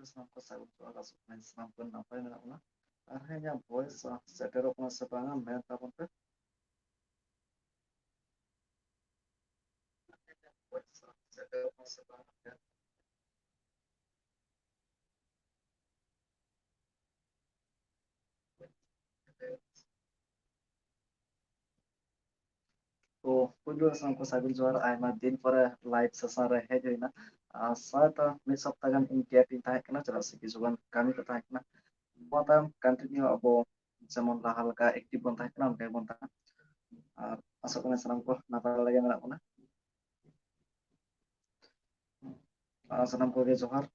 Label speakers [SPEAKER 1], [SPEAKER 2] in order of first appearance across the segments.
[SPEAKER 1] ᱥᱟᱱᱟᱢ ᱠᱚ ᱥᱟᱹᱜᱩᱱ ᱡᱚᱦᱟᱨ ᱟᱥᱚᱜ ᱠᱟᱹᱱᱟᱹᱧ ᱥᱟᱱᱟᱢ ᱠᱚ ᱱᱟᱯᱟᱭ ᱢᱮᱱᱟᱜ ᱵᱚᱱᱟ ᱟᱨ ᱦᱮᱸ ᱤᱧᱟᱹᱜ ᱵᱷᱚᱭᱮᱥ ᱥᱮᱴᱮᱨᱚᱜ ᱠᱟᱱᱟ ᱥᱮ ᱵᱟᱝᱟ ᱢᱮᱱ ᱛᱟᱵᱚᱱ ᱯᱮ ᱥᱮᱴᱮᱨᱚᱜ ᱠᱟᱱᱟ ᱥᱮ ᱵᱟᱝᱟ ᱛᱚ ᱯᱳᱭᱞᱳ ᱥᱟᱱᱟᱢ ᱠᱚ ᱥᱟᱹᱜᱩᱱ ᱡᱚᱦᱟᱨ ᱟᱭᱢᱟ ᱫᱤᱱ ᱯᱚᱨᱮ ᱞᱟইভ ᱥᱮᱥᱚᱱ ᱨᱮ ᱦᱮᱡ ᱦᱩᱭᱱᱟ ᱥᱟᱭᱟᱫ ᱢᱤᱫ ᱥᱚᱯᱛᱟ ᱜᱟᱱ ᱤᱧ ᱜᱮᱯ ᱤᱧ ᱛᱟᱦᱮᱸ ᱠᱟᱱᱟ ᱪᱮᱫᱟᱜ ᱥᱮ ᱠᱤᱪᱷᱩᱜᱟᱱ ᱠᱟᱹᱢᱤ ᱠᱚ ᱛᱟᱦᱮᱸ ᱠᱟᱱᱟ ᱚᱱᱟ ᱛᱟᱭᱚᱢ ᱠᱚᱱᱴᱤᱱᱤউ ᱟᱵᱚ ᱡᱮᱢᱚᱱ ᱞᱟᱦᱟ ᱞᱮᱠᱟ ᱮᱠᱴᱤଭ ᱵᱚᱱ ᱛᱟᱦᱮᱸ ᱠᱟᱱᱟ ᱚᱱᱠᱟ ᱜᱮᱵᱚᱱ ᱛᱟᱦᱮᱸ ᱟᱨ ᱟᱥᱚᱜ ᱠᱟᱱᱟ ᱥᱟᱱᱟᱢ ᱠᱚ ᱱᱟᱯᱟᱭ ᱵᱟᱲᱟ ᱜᱮ ᱢᱮᱱᱟᱜ ᱵᱚᱱᱟ ᱥᱟᱱᱟᱢ ᱠᱚᱜᱮ ᱡᱚᱦᱟᱨ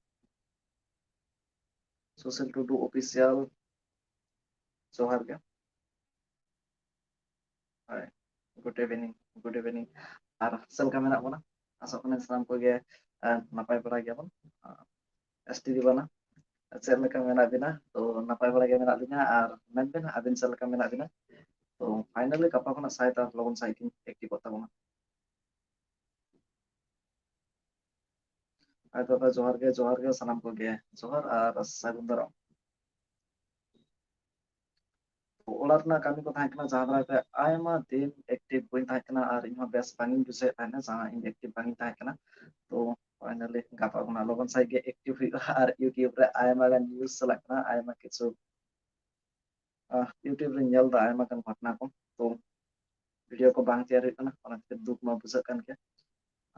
[SPEAKER 1] ᱥᱩᱥᱤᱞ ᱴᱩᱰᱩ ᱚᱯᱷᱤᱥᱤᱭᱟᱞ ᱡᱚᱦᱟᱨ ᱜᱮ ᱦᱳᱭ ᱜᱩᱰ ᱤᱵᱷᱤᱱᱤᱝ ᱟᱨ ᱪᱮᱫ ᱞᱮᱠᱟ ᱢᱮᱱᱟᱜ ᱵᱚᱱᱟ ᱟᱥᱚᱜ ᱠᱟᱱᱟ ᱥᱟᱱᱟᱢ ᱠᱚᱜᱮ ᱱᱟᱯᱟᱭ ᱵᱟᱲᱟ ᱜᱮᱭᱟᱵᱚᱱ ᱮᱥᱴᱤ ᱰᱤ ᱵᱟᱱᱟ ᱪᱮᱫ ᱞᱮᱠᱟ ᱢᱮᱱᱟᱜ ᱵᱤᱱᱟ ᱛᱚ ᱱᱟᱯᱟᱭ ᱵᱟᱲᱟ ᱜᱮ ᱢᱮᱱᱟᱜ ᱞᱤᱧᱟ ᱟᱨ ᱢᱮᱱᱵᱤᱱ ᱟᱹᱵᱤᱱ ᱪᱮᱫ ᱞᱮᱠᱟ ᱢᱮᱱᱟᱜ ᱵᱤᱱᱟ ᱛᱚ ᱯᱷᱟᱭᱱᱟᱞᱤ ᱜᱟᱯᱟ ᱠᱷᱚᱱᱟᱜ ᱥᱟᱭᱫᱟ ᱞᱚᱜᱚᱱ ᱥᱟᱺᱦᱤᱡ ᱤᱧ ᱮᱠᱴᱤভᱚᱜ ᱛᱟᱵᱚᱱᱟ ᱟᱨ ᱫᱟᱫᱟ ᱡᱚᱦᱟᱨ ᱜᱮ ᱥᱟᱱᱟᱢ ᱠᱚᱜᱮ ᱡᱚᱦᱟᱨ ᱟᱨ ᱥᱟᱹᱜᱩᱱ ᱫᱟᱨᱟᱢ ᱚᱲᱟᱜ ᱨᱮᱱᱟᱜ ᱠᱟᱹᱢᱤ ᱠᱚ ᱛᱟᱦᱮᱸ ᱠᱟᱱᱟ ᱡᱟᱦᱟᱸ ᱫᱟᱨᱟᱭᱛᱮ ᱟᱭᱢᱟ ᱫᱤᱱ ᱮᱠᱴᱤᱵᱷ ᱵᱟᱹᱧ ᱛᱟᱦᱮᱸ ᱠᱟᱱᱟ ᱟᱨ ᱤᱧᱦᱚᱸ ᱵᱮᱥ ᱵᱟᱝ ᱤᱧ ᱵᱩᱡᱷᱟᱹᱣᱮᱫ ᱛᱟᱦᱮᱱᱟ ᱡᱟᱦᱟᱸ ᱤᱧ ᱮᱠᱴᱤᱵᱷ ᱵᱟᱝ ᱤᱧ ᱛᱟᱦᱮᱸ ᱠᱟᱱᱟ ᱛᱚ ᱯᱷᱟᱭᱱᱟᱞᱤ ᱜᱟᱯᱟ ᱠᱷᱚᱱᱟᱜ ᱞᱚᱜᱚᱱ ᱥᱟᱺᱦᱤᱡ ᱜᱮ ᱮᱠᱴᱤᱵᱷ ᱦᱩᱭᱩᱜᱼᱟ ᱟᱨ ᱤᱭᱩᱴᱩᱵ ᱨᱮ ᱟᱭᱢᱟ ᱜᱟᱱ ᱱᱤᱭᱩᱡ ᱪᱟᱞᱟᱜ ᱠᱟᱱᱟ ᱟᱭᱢᱟ ᱠᱤᱪᱷᱩ ᱤᱭᱩᱴᱩᱵ ᱨᱮᱧ ᱧᱮᱞ ᱮᱫᱟ ᱟᱭᱢᱟ ᱜᱟᱱ ᱜᱷᱚᱴᱚᱱᱟ ᱠᱚ ᱛᱚ ᱵᱷᱤᱰᱭᱳ ᱠᱚ ᱵᱟᱝ ᱛᱮᱭᱟᱨ ᱦᱩᱭᱩᱜ ᱠᱟᱱᱟ ᱚᱱᱟ ᱠᱷᱟᱹᱛᱤᱨ ᱫᱩᱠ ᱢᱟ ᱵᱩᱡᱷᱟᱹᱜ ᱠᱟᱱ ᱜᱮᱭᱟ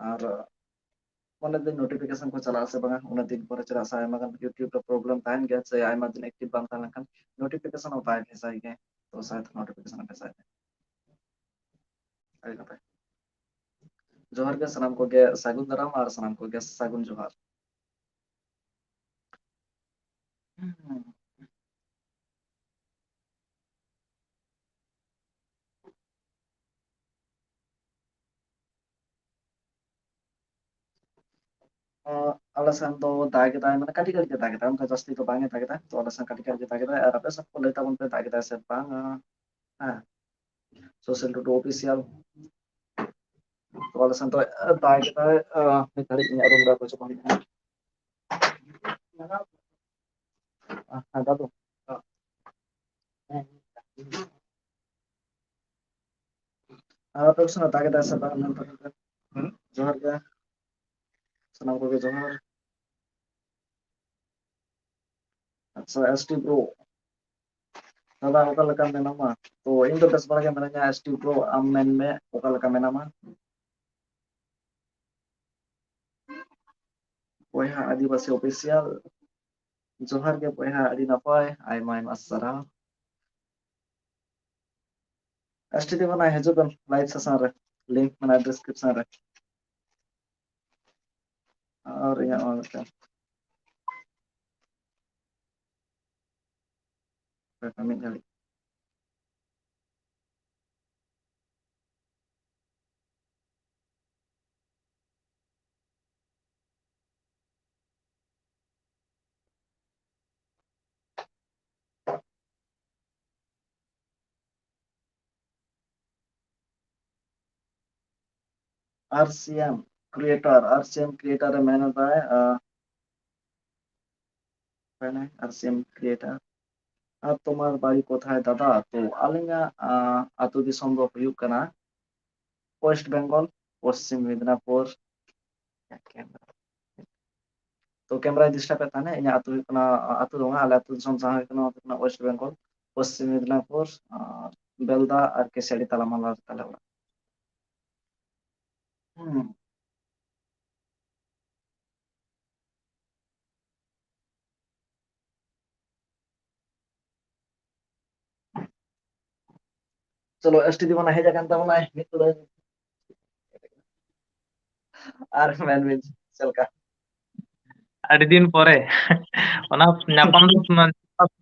[SPEAKER 1] ᱟᱨ ᱢᱚᱱᱮ ᱫᱟᱹᱧ ᱱᱳᱴᱤᱯᱷᱤᱠᱮᱥᱚᱱ ᱠᱚ ᱪᱟᱞᱟᱜ ᱟᱥᱮ ᱵᱟᱝᱟ ᱩᱱᱟᱹᱜ ᱫᱤᱱ ᱯᱚᱨᱮ ᱪᱮᱫᱟᱜ ᱥᱮ ᱟᱭᱢᱟ ᱜᱟᱱ ᱤᱭᱩᱴᱩᱵ ᱨᱮ ᱯᱨᱚᱵᱞᱮᱢ ᱛᱟᱦᱮᱱ ᱜᱮᱭᱟ ᱥᱮ ᱟᱭᱢᱟ ᱫᱤᱱ ᱮᱠᱴᱤᱵᱷ ᱵᱟᱝ ᱛᱟᱦᱮᱸ ᱞᱮᱱᱠᱷᱟᱱ ᱱᱳᱴᱤᱯᱷᱤᱠᱮᱥᱚᱱ ᱦᱚᱸ ᱵᱟᱭ ᱵᱷᱮᱡᱟᱭ ᱜᱮᱭᱟ ᱛᱚ ᱥᱟᱭᱟᱫ ᱱᱳᱴᱤᱯᱷᱤᱠᱮᱥᱚᱱ ᱵᱷᱮᱡᱟᱭ ᱟᱹᱰᱤ ᱱᱟᱯᱟᱭ ᱡᱚᱦᱟᱨ ᱜᱮ ᱥᱟᱱᱟᱢ ᱠᱚᱜᱮ ᱥᱟᱹᱜᱩᱱ ᱫᱟᱨᱟᱢ ᱟᱨ ᱥᱟᱱᱟᱢ ᱠᱚᱜᱮ ᱥᱟᱹᱜᱩᱱ ᱡᱚᱦᱟᱨ ᱟᱞᱮ ᱥᱮᱱ ᱫᱚ ᱫᱟᱜ ᱮᱫᱟᱭ ᱢᱟᱱᱮ ᱠᱟᱹᱴᱤᱡ ᱠᱟᱹᱴᱤᱡ ᱫᱟᱜ ᱮᱫᱟᱭ ᱚᱱᱠᱟ ᱡᱟᱹᱥᱛᱤ ᱫᱚ ᱵᱟᱝ ᱮ ᱫᱟᱜ ᱮᱫᱟ ᱛᱚ ᱟᱞᱮ ᱥᱮᱱ ᱠᱟᱹᱴᱤᱡ ᱠᱟᱹᱴᱤᱡ ᱫᱟᱜ ᱮᱫᱟᱭ ᱟᱨ ᱟᱯᱮ ᱥᱮᱱ ᱠᱚ ᱞᱟᱹᱭ ᱛᱟᱵᱚᱱ ᱯᱮ ᱫᱟᱜ ᱮᱫᱟᱭ ᱥᱮ ᱵᱟᱝ ᱦᱮᱸ ᱥᱳᱥᱟᱞ ᱴᱩᱰᱩ ᱚᱯᱷᱤᱥᱤᱭᱟᱞ ᱟᱞᱮ ᱥᱮᱱ ᱫᱚ ᱫᱟᱜ ᱮᱫᱟᱭ ᱱᱤᱛ ᱜᱷᱟᱹᱲᱤᱡ ᱤᱧᱟᱹᱜ ᱨᱩᱢ ᱨᱮ ᱚᱠᱚᱭ ᱪᱚ ᱠᱚ ᱦᱮᱡ ᱮᱱᱟ ᱦᱮᱸ ᱫᱟᱫᱩ ᱟᱯᱮ ᱥᱮᱱ ᱫᱟᱜ ᱮᱫᱟᱭ ᱥᱮ ᱵᱟᱝ ᱡᱚᱦᱟᱨ ᱜᱮ ᱥᱟᱱᱟᱢ ᱠᱚᱜᱮ ᱡᱚᱦᱟᱨ ᱟᱪᱪᱷᱟ ᱮᱥᱴᱤ ᱵᱨᱳ ᱫᱟᱫᱟ ᱚᱠᱟ ᱞᱮᱠᱟ ᱢᱮᱱᱟᱢᱟ ᱛᱚ ᱤᱧ ᱫᱚ ᱵᱮᱥ ᱵᱟᱲᱟ ᱜᱮ ᱢᱤᱱᱟᱹᱧᱟ ᱮᱥᱴᱤ ᱵᱨᱳ ᱟᱢ ᱢᱮᱱᱢᱮ ᱚᱠᱟ ᱞᱮᱠᱟ ᱢᱮᱱᱟᱢᱟ ᱵᱚᱭᱦᱟ ᱟᱹᱫᱤᱵᱟᱹᱥᱤ ᱚᱯᱷᱤᱥᱤᱭᱟᱞ ᱡᱚᱦᱟᱨ ᱜᱮ ᱵᱚᱭᱦᱟ ᱟᱹᱰᱤ ᱱᱟᱯᱟᱭ ᱟᱭᱢᱟ ᱟᱭᱢᱟ ᱥᱟᱨᱦᱟᱣ ᱮᱥᱴᱤ ᱰᱤ ᱵᱟᱱᱟ ᱦᱤᱡᱩᱜ ᱵᱮᱱ ᱞᱟᱭᱤᱵ ᱥᱮᱥᱚᱱ ᱨᱮ ᱞᱤᱝᱠ ᱢᱮᱱᱟᱜᱼᱟ ᱰᱤᱥᱠᱨᱤᱯᱥᱚᱱ ᱨᱮ ᱟᱨ ᱤᱧᱟᱹᱜ ᱢᱟ ᱢᱤᱫᱴᱮᱱ ᱢᱤᱫ ᱜᱷᱟᱹᱲᱤᱡ আরসিএম ক্রিয়েটার এ মেহনত হয় আরসিএম ক্রিয়েটার আর তোমার বাড়ি কোথায় দাদা তো আলিᱧᱟᱜ আতু দিসᱚᱢ ᱫᱚ ᱦᱩᱭᱩᱜ ᱠᱟᱱᱟ ওয়েস্ট বেঙ্গল পশ্চিম মেদিনীপুর তো ক্যামেরায় ডিস্টার্ব এ তাহᱮᱱᱟ ᱤᱧᱟᱹᱜ ᱟᱛᱩ ᱦᱩᱭᱩᱜ ᱠᱟᱱᱟ ᱟᱛᱩ ᱫᱚ ᱵᱟᱝ ᱟᱞᱮ ᱟᱛᱩ ᱫᱤᱥᱚᱢ ᱡᱟᱦᱟᱸ ᱦᱩᱭᱩᱜ ᱠᱟᱱᱟ ᱚᱱᱟ ᱫᱚ ᱦᱩᱭᱩᱜ ᱠᱟᱱᱟ ওয়েস্ট বেঙ্গল পশ্চিম মেদিনীপুর বেলদা আর কেশিয়াড়ি তালামালা তালে ᱚᱲᱟᱜ চলো এসটি ᱫᱤᱵᱟᱱᱟ ᱦᱮᱡ ᱟᱠᱟᱱ ᱛᱟᱵᱚᱱᱟᱭ ᱱᱤᱛᱚᱜ ᱫᱚ ᱟᱨ ᱢᱮᱱᱵᱤᱱ ᱪᱮᱫ ᱞᱮᱠᱟ
[SPEAKER 2] ᱟᱹᱰᱤ ᱫᱤᱱ ᱯᱚᱨᱮ ᱚᱱᱟ ᱧᱟᱯᱟᱢ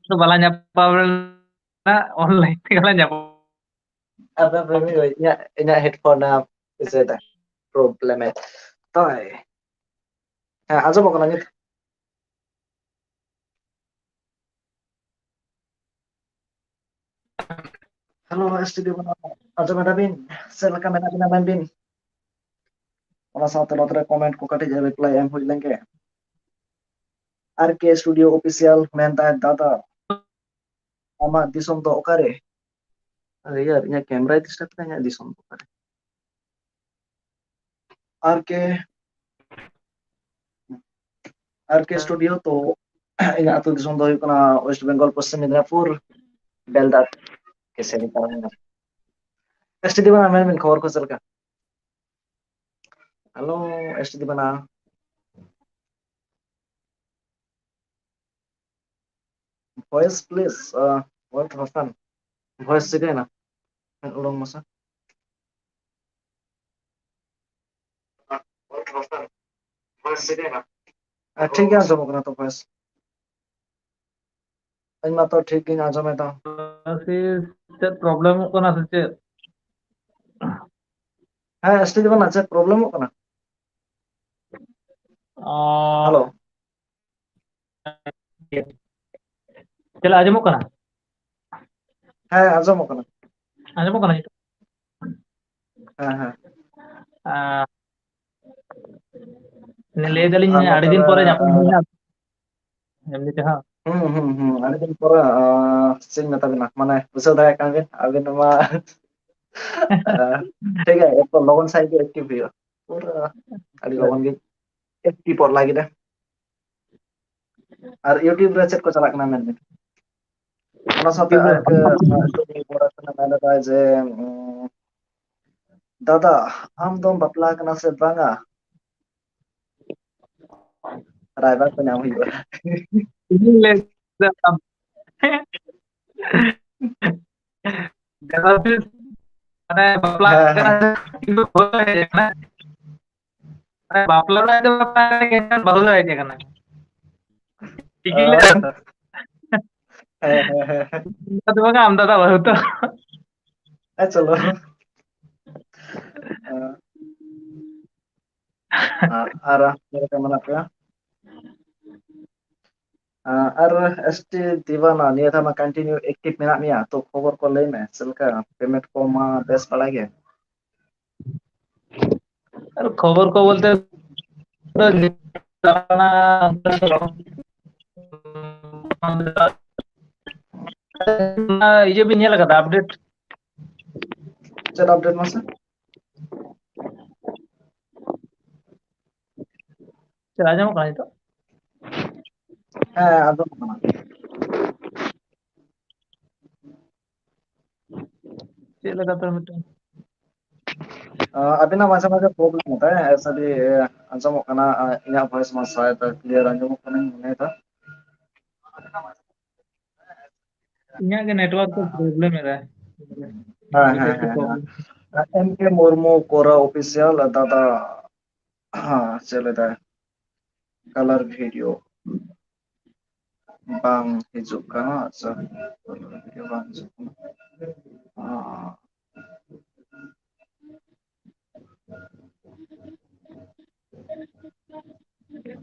[SPEAKER 2] ᱫᱚ ᱵᱟᱞᱟᱝ ᱧᱟᱯᱟᱢ ᱞᱮᱱᱟ ᱚᱱᱞᱟᱭᱤᱱ ᱛᱮᱜᱮ ᱞᱟᱝ ᱧᱟᱯᱟᱢ
[SPEAKER 1] ᱤᱧᱟᱹᱜ ᱦᱮᱰᱯᱷᱳᱱ ᱤᱥᱟᱹᱭᱮᱫᱟ ᱯᱨᱚᱵᱞᱮᱢ ᱛᱟᱭ ᱦᱮᱸ ᱟᱸᱡᱚᱢᱚᱜ ᱠᱟᱱᱟ ᱱᱤᱛ ᱦᱮᱞᱳ ᱮᱥᱴᱤ ᱫᱤᱵᱟᱱᱟ ᱟᱸᱡᱚᱢ ᱮᱫᱟᱵᱤᱱ ᱪᱮᱫ ᱞᱮᱠᱟ ᱢᱮᱱᱟᱜ ᱵᱤᱱᱟ ᱢᱮᱱ ᱵᱤᱱ ᱚᱱᱟ ᱥᱟᱶᱛᱮ ᱱᱚᱛᱮ ᱨᱮ ᱠᱚᱢᱮন্ট ᱠᱚ ᱠᱟᱹᱴᱤᱡ ᱨᱤᱯᱞᱟᱭ ᱮᱢ ᱦᱩᱭ ᱞᱮᱱᱜᱮ RK Studio Official mentai data amak disom do okare. Iya, inya kamera itu step nya disom do okare. RK Studio to inya atu disom do huyuk kana West Bengal Paschim Medinapur Beldat keseni tarana. STD bana men खबर को चल का. Halo STD bana. Voice please. What Hasan. Voice sige na. Ulong masa. What Hasan. Voice sige na. ठीक है आंजम करना तो voice. इन मा तो ठीक है आंजम है तो.
[SPEAKER 2] चेक प्रॉब्लम कोना से चेक
[SPEAKER 1] हाँ STD bana चेक प्रॉब्लम हो कना. हेलो.
[SPEAKER 2] चला आजमो कना
[SPEAKER 1] हाँ आंजम हो कना.
[SPEAKER 2] आजमो कना
[SPEAKER 1] हाँ हाँ.
[SPEAKER 2] लay daling
[SPEAKER 1] ᱟᱨ
[SPEAKER 2] ᱟᱹᱰᱤ
[SPEAKER 1] ᱱᱚᱛᱮ
[SPEAKER 2] ᱫᱤᱱ
[SPEAKER 1] ᱨᱮ
[SPEAKER 2] ᱯᱚᱨᱮ ᱧᱟᱯᱟᱢ ᱦᱩᱭᱱᱟ एमनी ते हाँ
[SPEAKER 1] ᱟᱹᱰᱤ ᱫᱤᱱ ᱯᱚᱨᱮ ᱪᱮᱫ ᱤᱧ ᱢᱮᱛᱟ ᱵᱤᱱᱟ ᱢᱟᱱᱮ ᱵᱩᱡᱷᱟᱹᱣ ᱫᱟᱲᱮᱭᱟᱜ ᱠᱟᱱ ᱵᱤᱱ ᱟᱹᱵᱤᱱ ᱢᱟ ᱴᱷᱤक ᱜᱮᱭᱟ ᱮᱛᱚ ᱞᱚᱜᱚᱱ ᱥᱟᱺᱦᱤᱡ ᱜᱮ ᱮᱠᱴᱤᱵᱷ ᱦᱩᱭᱩᱜᱼᱟ ᱯᱩᱨᱟᱹ ᱟᱹᱰᱤ ᱞᱚᱜᱚᱱ ᱜᱮ ᱮᱠᱴᱤᱵᱷᱚᱜ ᱞᱟᱹᱜᱤᱫ ᱟᱨ ᱤᱭᱩᱴᱤᱭᱩᱵ ᱨᱮ ᱪᱮᱫ ᱠᱚ ᱪᱟᱞᱟᱜ ᱠᱟᱱᱟ ᱢᱮᱱᱵᱤᱱ ᱚᱱᱟ ᱥᱟᱶᱛᱮ ᱟᱡᱠᱮ ᱢᱮᱱᱫᱟᱭ ᱡᱮ দাদা আম দম বাপলা ᱠᱟᱱᱟ ᱥᱮ ᱵᱟᱝᱟ রাইভার ᱠᱚ ᱧᱟᱢ ᱦᱩᱭᱩᱜᱼᱟ
[SPEAKER 2] ले अरे बापला
[SPEAKER 1] হ্যাঁ হ্যাঁ
[SPEAKER 2] কিন্তু হয়ে যায় না अरे बापला रायते बापला ভালো হয়ে যায় না ঠিকই
[SPEAKER 1] হ্যাঁ হ্যাঁ হ্যাঁ হ্যাঁ
[SPEAKER 2] তোমাকে আমদাদা হতো
[SPEAKER 1] চলো আর mereka mana ya R ST Divana niya tama continue active menak niya to খবর ko lay me selka payment ko ma bes pala ge
[SPEAKER 2] আর খবর কো বলতে ये भी नहीं लगा था अपडेट
[SPEAKER 1] chat update masa
[SPEAKER 2] चला जाऊँ कहीं तो
[SPEAKER 1] হ্যাঁ আদম mana
[SPEAKER 2] ये लगा तो मिट्टी
[SPEAKER 1] abina macam macam problem होता है ऐसा भी anjamok kana inya voice ma शायद clear anjamok kana नहीं था
[SPEAKER 2] यहाँ के नेटवर्क का प्रॉब्लम है रहा
[SPEAKER 1] हाँ हाँ
[SPEAKER 2] नेटवर्क का
[SPEAKER 1] हाँ
[SPEAKER 2] प्रॉब्लम
[SPEAKER 1] हाँ MK मुर्मू कोरा ऑफिशियल दादा हाँ चले था colour video bang hijau kana sa video bang hijau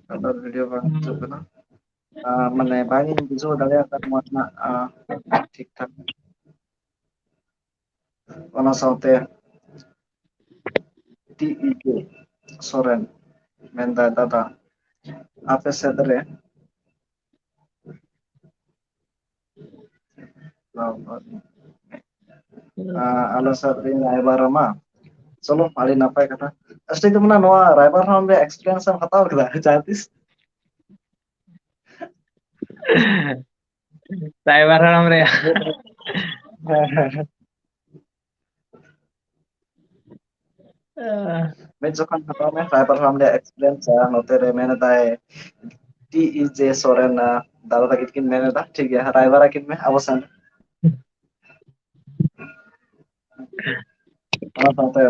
[SPEAKER 1] color video bang hijau kana মানে bang hijau dalyatan mana ঠিক ঠাক ona saute TEK Soren menda data ape sedere alo sa rin ibarama चलो आड़ी नापाय कथा असली तो मना नोआ राइबर राउंड रे एक्सपीरियंस हम हताव कदा चाहतीस
[SPEAKER 2] साइबर हराम रे
[SPEAKER 1] मैं जखन हताव में राइबर राउंड रे एक्सपीरियंस नोते रे मैंने ताए TEJ सोरेन दादा तक किन मैंने ता ठीक है राइबर किन में अवसान ona saute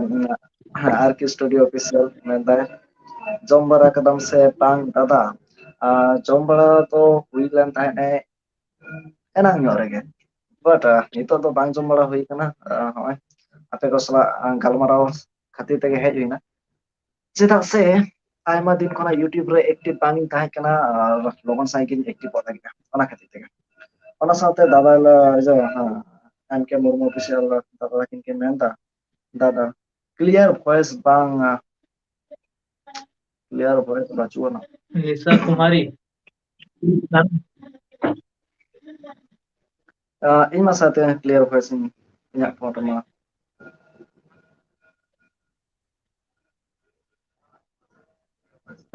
[SPEAKER 1] RK Studio official मैं ताए जम्बरा कदम से पांग दादा जम्बरा तो हुई लेन ताए ने enang nyore ge but nito do bang jom bala hui kana hoy ape ko sala galmarao khatir tege hej huina chedak se aima din khona YouTube re active bang tahe kana logon sai kin active hota gina ona khatir tege ona saute dada la jo ha MK Murmu official dada kin ke menta dada clear voice bang clear voice bachuana
[SPEAKER 2] Nisha Kumari
[SPEAKER 1] ᱤᱧ ᱢᱟ ᱥᱟᱶᱛᱮ clear voice ᱤᱧᱟᱹᱜ phone ᱨᱮᱢᱟ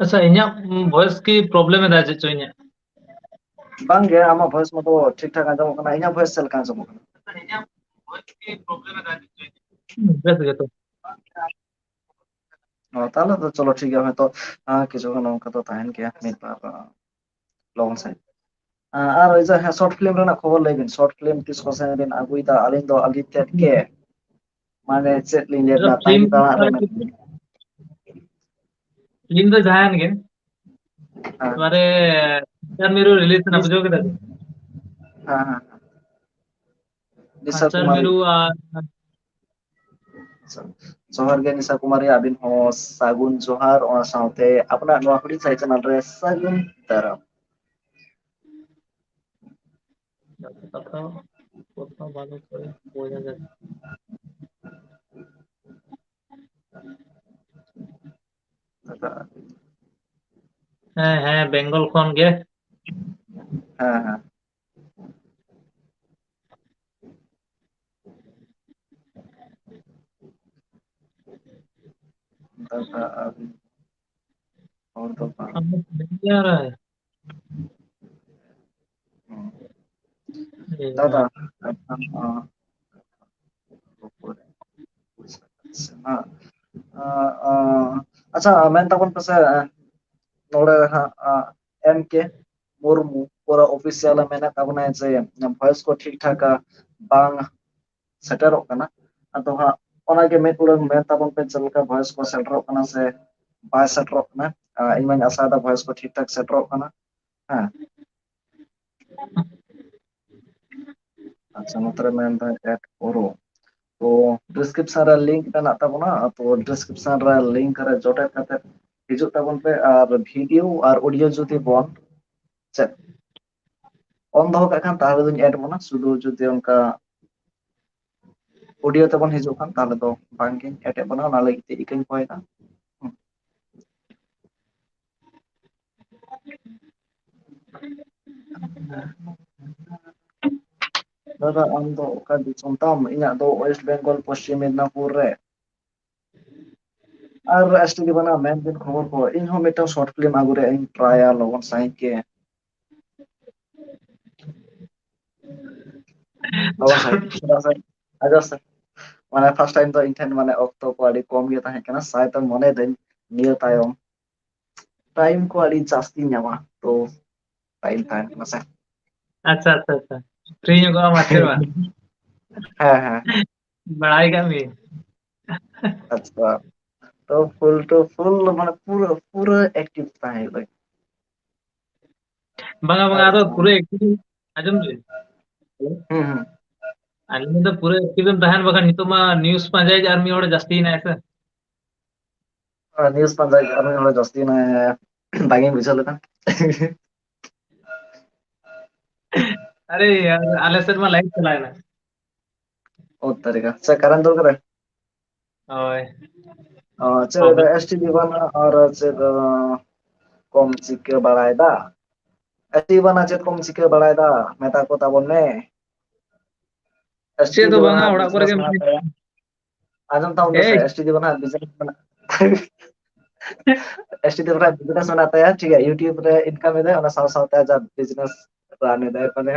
[SPEAKER 2] अच्छा इᱧᱟᱹᱜ voice কি problem এদায় shade ᱪᱚ ᱤᱧᱟᱹᱜ
[SPEAKER 1] ᱵᱟᱝᱜᱮ ᱟᱢᱟᱜ ভয়েস ᱢᱟᱛᱚ ᱴᱷᱤᱠ ᱴᱷᱟᱠ ᱟᱸᱡᱚᱢᱚᱜ ᱠᱟᱱᱟ ᱤᱧᱟᱹᱜ ভয়েস ᱪᱮᱫ ᱞᱮᱠᱟ ᱟᱸᱡᱚᱢᱚᱜ ᱠᱟᱱᱟ
[SPEAKER 2] ᱤᱧᱟᱹᱜ ভয়েস কি প্রবলেম এদায় চেদ ᱪᱚ ᱤᱧᱟᱹᱜ বেশ গেতো
[SPEAKER 1] তাহলে তো চলো ঠিক আছে হয়তো কিছুক্ষণ অঙ্ক তো তাহেন গিয়া ᱢᱤᱫ ᱵᱟᱨ ᱞᱚᱜᱚᱱ ᱥᱟᱺᱦᱤᱡ ᱟᱨ ওই যে হ্যাঁ শর্ট ফিল্ম ᱨᱮᱱᱟᱜ ᱠᱷᱚᱵᱚᱨ ᱞᱟᱹᱭ ᱵᱤᱱ শর্ট ফিল্ম ᱛᱤᱥ ᱠᱚᱥᱮ ᱵᱤᱱ ᱟᱹᱜᱩᱭᱮᱫᱟ ᱟᱹᱞᱤᱧ ᱫᱚ ᱟᱹᱰᱤ ᱛᱮᱫ ᱜᱮ ᱢᱟᱱᱮ ᱪᱮᱫ ᱞᱤᱧ ᱞᱟᱹᱭ ᱟᱵᱤᱱᱟ
[SPEAKER 2] ফিল্ম
[SPEAKER 1] ᱛᱟᱺᱜᱤ ᱛᱟᱲᱟᱜ ᱨᱮ ᱢᱮᱱᱟᱜ
[SPEAKER 2] ফিল্ম ᱫᱚ ᱡᱟᱦᱟᱸᱭᱮᱱ ᱜᱮ
[SPEAKER 1] ᱦᱮᱸ
[SPEAKER 2] ᱮᱵᱟরে ᱠᱟᱧᱪᱟᱱ ᱢᱤᱨᱩ রিলিজ ᱮᱱᱟ ᱵᱩᱡᱷᱟᱹᱣ ᱠᱮᱫᱟ ᱵᱤᱱ
[SPEAKER 1] ᱦᱮᱸ ᱦᱮᱸ ᱱᱤᱥᱟ
[SPEAKER 2] ᱠᱟᱧᱪᱟᱱ
[SPEAKER 1] ᱠᱩᱢᱟᱨᱤ
[SPEAKER 2] ᱢᱤᱨᱩ ᱟᱨ
[SPEAKER 1] ᱡᱚᱦᱟᱨ ᱜᱮ ᱱᱤᱥᱟ ᱠᱩᱢᱟᱨᱤ ᱟᱹᱵᱤᱱ ᱦᱚᱸ ᱥᱟᱹᱜᱩᱱ ᱡᱚᱦᱟᱨ ᱚᱱᱟ ᱥᱟᱶᱛᱮ ᱟᱵᱚᱱᱟᱜ ᱱᱚᱣᱟ ᱦᱩᱰᱤᱧ ᱥᱟᱺᱦᱤᱡ ᱪᱮᱱᱮᱞ ᱨᱮ ᱥᱟᱹᱜᱩᱱ ᱫᱟᱨᱟᱢ
[SPEAKER 2] কথা কথা ভালো করে বোঝা যাচ্ছে হ্যাঁ হ্যাঁ বেঙ্গল ᱠᱷᱚᱱ ᱜᱮ
[SPEAKER 1] হ্যাঁ হ্যাঁ दादा अभी और तो बात
[SPEAKER 2] समझ नहीं आ रहा है अरे
[SPEAKER 1] दादा
[SPEAKER 2] यार
[SPEAKER 1] अच्छा मैं तब पैसे नोड़े एम के मुर्मू पूरा ऑफिशियल मैंने तब ना जे वॉइस को ठीक ठाक बांग सेटरों कना अतो हाँ ओनागे मैं पूरा मैं तब पे चल का वॉइस को सेटरों कना से बाय सेटरों कना इनमें आशा दा वॉइस को ठीक ठाक सेटरों कना हाँ अच्छा मतलब मैं ऐड करो तो डिस्क्रिप्शन रे लिंक मेना ताबोना तो डिस्क्रिप्शन रे लिंक रे जोटे खाते हिजुग ताबोन पे और वीडियो और ऑडियो जुदी बन चेक ऑन दो का खान ताहले दुन ऐड मोना सुदु जुदी उनका ऑडियो ताबोन हिजुग खान ताहले दो बांगे ऐड बना ना लगी ते इकिन कोयना दादा आम दो ओका दिसोम ताम इना दो वेस्ट बंगाल पश्चिम मिदनापुर रे और एसटी के बना मैं दिन खबर को इन हो मिटा शॉर्ट फिल्म आगु रे इन ट्रायल लोगन साइड के लोगन साइड सदा से आजा से माने फर्स्ट टाइम तो इंटेन माने ऑक्टो को आड़ी कम गे ताहे कना साइड मने दिन नियर तायम टाइम को आड़ी जास्ती ᱧᱟᱢᱟ तो टाइम टाइम कना से
[SPEAKER 2] अच्छा अच्छा अच्छा फ्री में को मास्टर बा
[SPEAKER 1] हाँ हाँ
[SPEAKER 2] बड़ाई कमी
[SPEAKER 1] अच्छा तो फुल माने पूरा पूरा एक्टिव ताहे लाइक
[SPEAKER 2] बंगा बंगा
[SPEAKER 1] और
[SPEAKER 2] तो पूरे एक्टिव आजम जी
[SPEAKER 1] हम्म
[SPEAKER 2] अलिन तो पूरे एक्टिव तहन बखन नितो मा न्यूज़ पांजाय जार मी और जास्ती ना ऐसा
[SPEAKER 1] न्यूज़ पंजाब अभी हमें जस्ती ना बागी बुझल लेता
[SPEAKER 2] अरे यार आले सर मा लाइव चलाए ना
[SPEAKER 1] ओ तरीका से करन दो करे
[SPEAKER 2] ओए
[SPEAKER 1] चेद एसटी दीवाना और चेद कम चिके बड़ायदा एसटी दीवाना चेद कम चिके बड़ायदा मेता को ताबन ने
[SPEAKER 2] चे
[SPEAKER 1] एसटी
[SPEAKER 2] तो
[SPEAKER 1] दीवाना
[SPEAKER 2] बंगा ओड़ा करे
[SPEAKER 1] बिजनेस
[SPEAKER 2] के
[SPEAKER 1] में आजम ताउन
[SPEAKER 2] ए
[SPEAKER 1] से एसटी दीवाना बिजनेस में एसटी दीवाना बिजनेस में आता है ठीक है यूट्यूब रे इनकम है और साथ साथ जा बिजनेस राने दे पने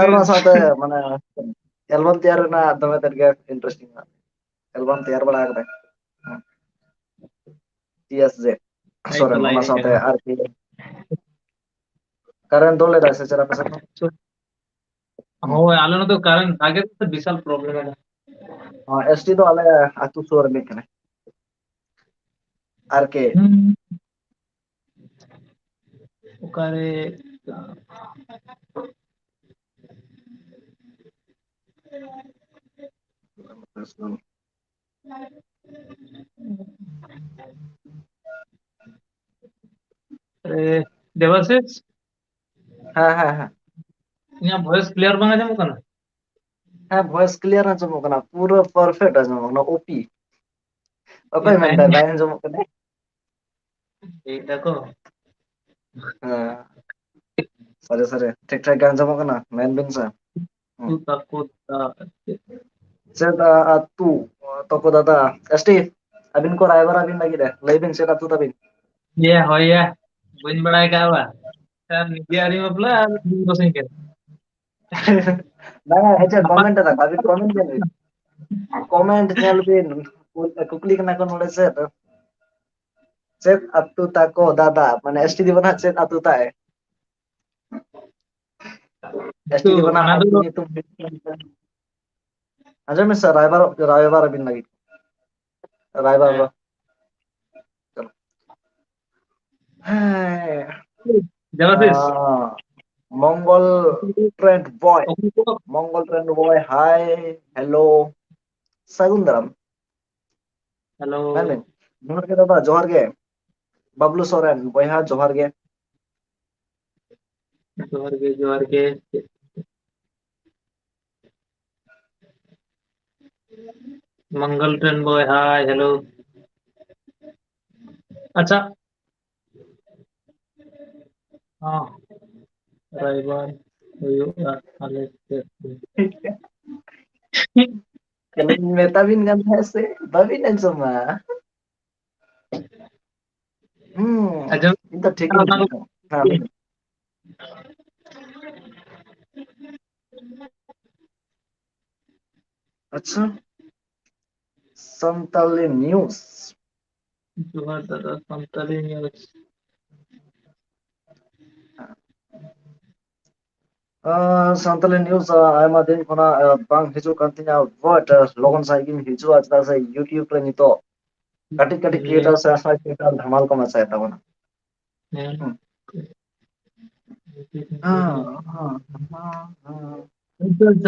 [SPEAKER 1] और ना
[SPEAKER 2] बिजनेस
[SPEAKER 1] साथ माने एल्बम तैयार ना दमे तरीके इंटरेस्टिंग एल्बम तैयार बड़ा कर टीएसजे
[SPEAKER 2] आई तो
[SPEAKER 1] सोरेन
[SPEAKER 2] लाई
[SPEAKER 1] ओना
[SPEAKER 2] नहीं
[SPEAKER 1] साथे
[SPEAKER 2] करा
[SPEAKER 1] आरपी करण दोले दा से चला पसे
[SPEAKER 2] हो आलो ना तो कारण आगे तो विशाल प्रॉब्लम है
[SPEAKER 1] हां एसटी तो आले आतु सोर में कने आरके
[SPEAKER 2] हम्म ओकारे अरे देवाशीष
[SPEAKER 1] हां हां हां
[SPEAKER 2] इᱧᱟᱹᱜ ভয়েস ক্লিয়ার bang ᱟᱸᱡᱚᱢᱚᱜ ᱠᱟᱱᱟ
[SPEAKER 1] हां वॉइस क्लियर आजमो कना पूरा परफेक्ट आजमो कना ओपी
[SPEAKER 2] ये
[SPEAKER 1] ओकई
[SPEAKER 2] टाइम
[SPEAKER 1] मेंदा बाय आजमो कने
[SPEAKER 2] ये देखो
[SPEAKER 1] ᱦᱮᱸ ᱥᱟᱹᱨᱤ ᱥᱟᱹᱨᱤ ᱴᱷᱤᱠ ᱴᱷᱟᱠ ᱜᱮ ᱟᱸᱡᱚᱢᱚᱜ ᱠᱟᱱᱟ ᱢᱮᱱ ᱵᱤᱱ ᱥᱮ ᱪᱮᱫ ᱟᱹᱛᱩ ᱛᱚᱠᱚ ᱫᱟᱫᱟ ᱮᱥᱴᱤ ᱟᱹᱵᱤᱱ ᱠᱚ ᱨᱟᱭᱵᱟᱨ ᱟᱹᱵᱤᱱ ᱞᱟᱹᱜᱤᱫ ᱞᱟᱹᱭ ᱵᱤᱱ ᱪᱮᱫ ᱟᱹᱛᱩ ᱛᱟᱵᱤᱱ?
[SPEAKER 2] ᱦᱳᱭ ᱵᱟᱹᱧ ᱵᱟᱲᱟᱭ ᱠᱟᱜ ᱵᱟ ᱱᱤᱡᱮ ᱟᱹᱣᱨᱤ ᱵᱟᱯᱞᱟ ᱜᱚᱥᱤᱧ ᱠᱟᱱᱟ
[SPEAKER 1] ᱵᱟᱝᱟ ᱦᱮᱸᱪᱮ ᱠᱚᱢᱮᱱᱴ ᱮᱫᱟ ᱟᱹᱵᱤᱱ ᱠᱚᱢᱮᱱᱴ ᱧᱮᱞ ᱵᱤᱱ ᱠᱚᱢᱮᱱᱴ ᱧᱮᱞ ᱵᱤᱱ ᱠᱩᱠᱞᱤ ᱠᱟᱱᱟ ᱠᱚ ᱱᱚᱰᱮ ᱪᱮᱫ ᱟᱹᱛᱩ ᱛᱟᱠᱚ ᱫᱟᱫᱟ ᱢᱟᱱᱮ ᱮᱥᱴᱤ ᱫᱤᱵᱚ ᱱᱟᱦᱟᱜ ᱪᱮᱫ ᱟᱹᱛᱩ ᱛᱟᱭ?
[SPEAKER 2] ᱛᱚ
[SPEAKER 1] ᱮᱥᱴᱤ ᱫᱤᱵᱚ ᱱᱟᱜ
[SPEAKER 2] ᱚᱱᱟ ᱫᱚ
[SPEAKER 1] ᱟᱹᱛᱩ ᱧᱩᱛᱩᱢ ᱟᱸᱡᱚᱢ ᱵᱤᱱ ᱥᱮ ᱨᱟᱭᱵᱟᱨ ᱟᱹᱵᱤᱱ ᱞᱟᱹᱜᱤᱫ ᱨᱟᱭᱵᱟᱨ
[SPEAKER 2] ᱦᱮᱸ
[SPEAKER 1] ᱫᱚ ᱦᱮᱸ
[SPEAKER 2] ᱡᱟᱵᱟᱛᱤᱥ
[SPEAKER 1] ᱢᱚᱝᱜᱚᱞ ᱴᱨᱮᱱᱰ ᱵᱚᱭ ᱢᱚᱝᱜᱚᱞ ᱴᱨᱮᱱᱰ ᱵᱚᱭ ᱦᱟᱭ ᱦᱮᱞᱳ ᱥᱟᱹᱜᱩᱱ ᱫᱟᱨᱟᱢ
[SPEAKER 2] ᱦᱮᱞᱳ
[SPEAKER 1] ᱢᱮᱱᱵᱤᱱ ᱡᱚᱦᱟᱨ ᱜᱮ ᱫᱟᱫᱟ ᱡᱚᱦᱟᱨ ᱜᱮ ᱵᱟᱵᱞᱩ ᱥᱚᱨᱮᱱ ᱵᱚᱭᱦᱟ ᱡᱚᱦᱟᱨ ᱜᱮ
[SPEAKER 2] ᱡᱚᱦᱟᱨ ᱜᱮ ᱢᱚᱝᱜᱚᱞ ᱴᱨᱮᱱᱰ ᱵᱚᱭ ᱦᱟᱭ ᱦᱮᱞᱳ ᱟᱪᱪᱷᱟ ᱨᱟᱭᱵᱟᱨ ᱦᱩᱭᱩᱜᱼᱟ ᱟᱞᱮ ᱥᱮᱫ
[SPEAKER 1] ᱢᱮᱛᱟ ᱵᱤᱱ ᱠᱟᱱ ᱛᱟᱦᱮᱸ ᱥᱮ ᱵᱟᱹᱵᱤᱱ ᱟᱸᱡᱚᱢᱟ
[SPEAKER 2] ᱟᱸᱡᱚᱢ
[SPEAKER 1] ᱤᱧ ᱫᱚ ᱴᱷᱤᱠᱤᱧ ᱟᱪᱪᱷᱟ ᱥᱟᱱᱛᱟᱞᱤ ᱱᱤᱭᱩᱡ
[SPEAKER 2] ᱡᱚᱦᱟᱨ ᱫᱟᱫᱟ ᱥᱟᱱᱛᱟᱞᱤ ᱱᱤᱭᱩᱡ
[SPEAKER 1] ᱥᱟᱱᱛᱟᱞᱤ ᱱᱤᱭᱩᱡ ᱟᱭᱢᱟ ᱫᱤᱱ ᱠᱷᱚᱱᱟᱜ ᱵᱟᱝ ᱦᱤᱡᱩᱜ ᱠᱟᱱ ᱛᱤᱧᱟᱹ ᱵᱟᱴ ᱞᱚᱜᱚᱱ ᱥᱟᱺᱦᱤᱡ ᱜᱤᱧ ᱦᱤᱡᱩᱜᱼᱟ ᱪᱮᱫᱟᱜ ᱥᱮ ᱤᱭᱩᱴᱩᱵ ᱨᱮ ᱱᱤᱛᱚᱜ ᱠᱟᱹᱴᱤᱡ ᱠᱟᱹᱴᱤᱡ ᱠᱨᱤᱭᱮᱴᱟᱨ ᱥᱮ ᱫᱷᱟᱢᱟᱞ ᱠᱚ ᱢᱟᱪᱟᱭᱮᱫ ᱛᱟᱵᱚᱱᱟ ᱦᱩᱸ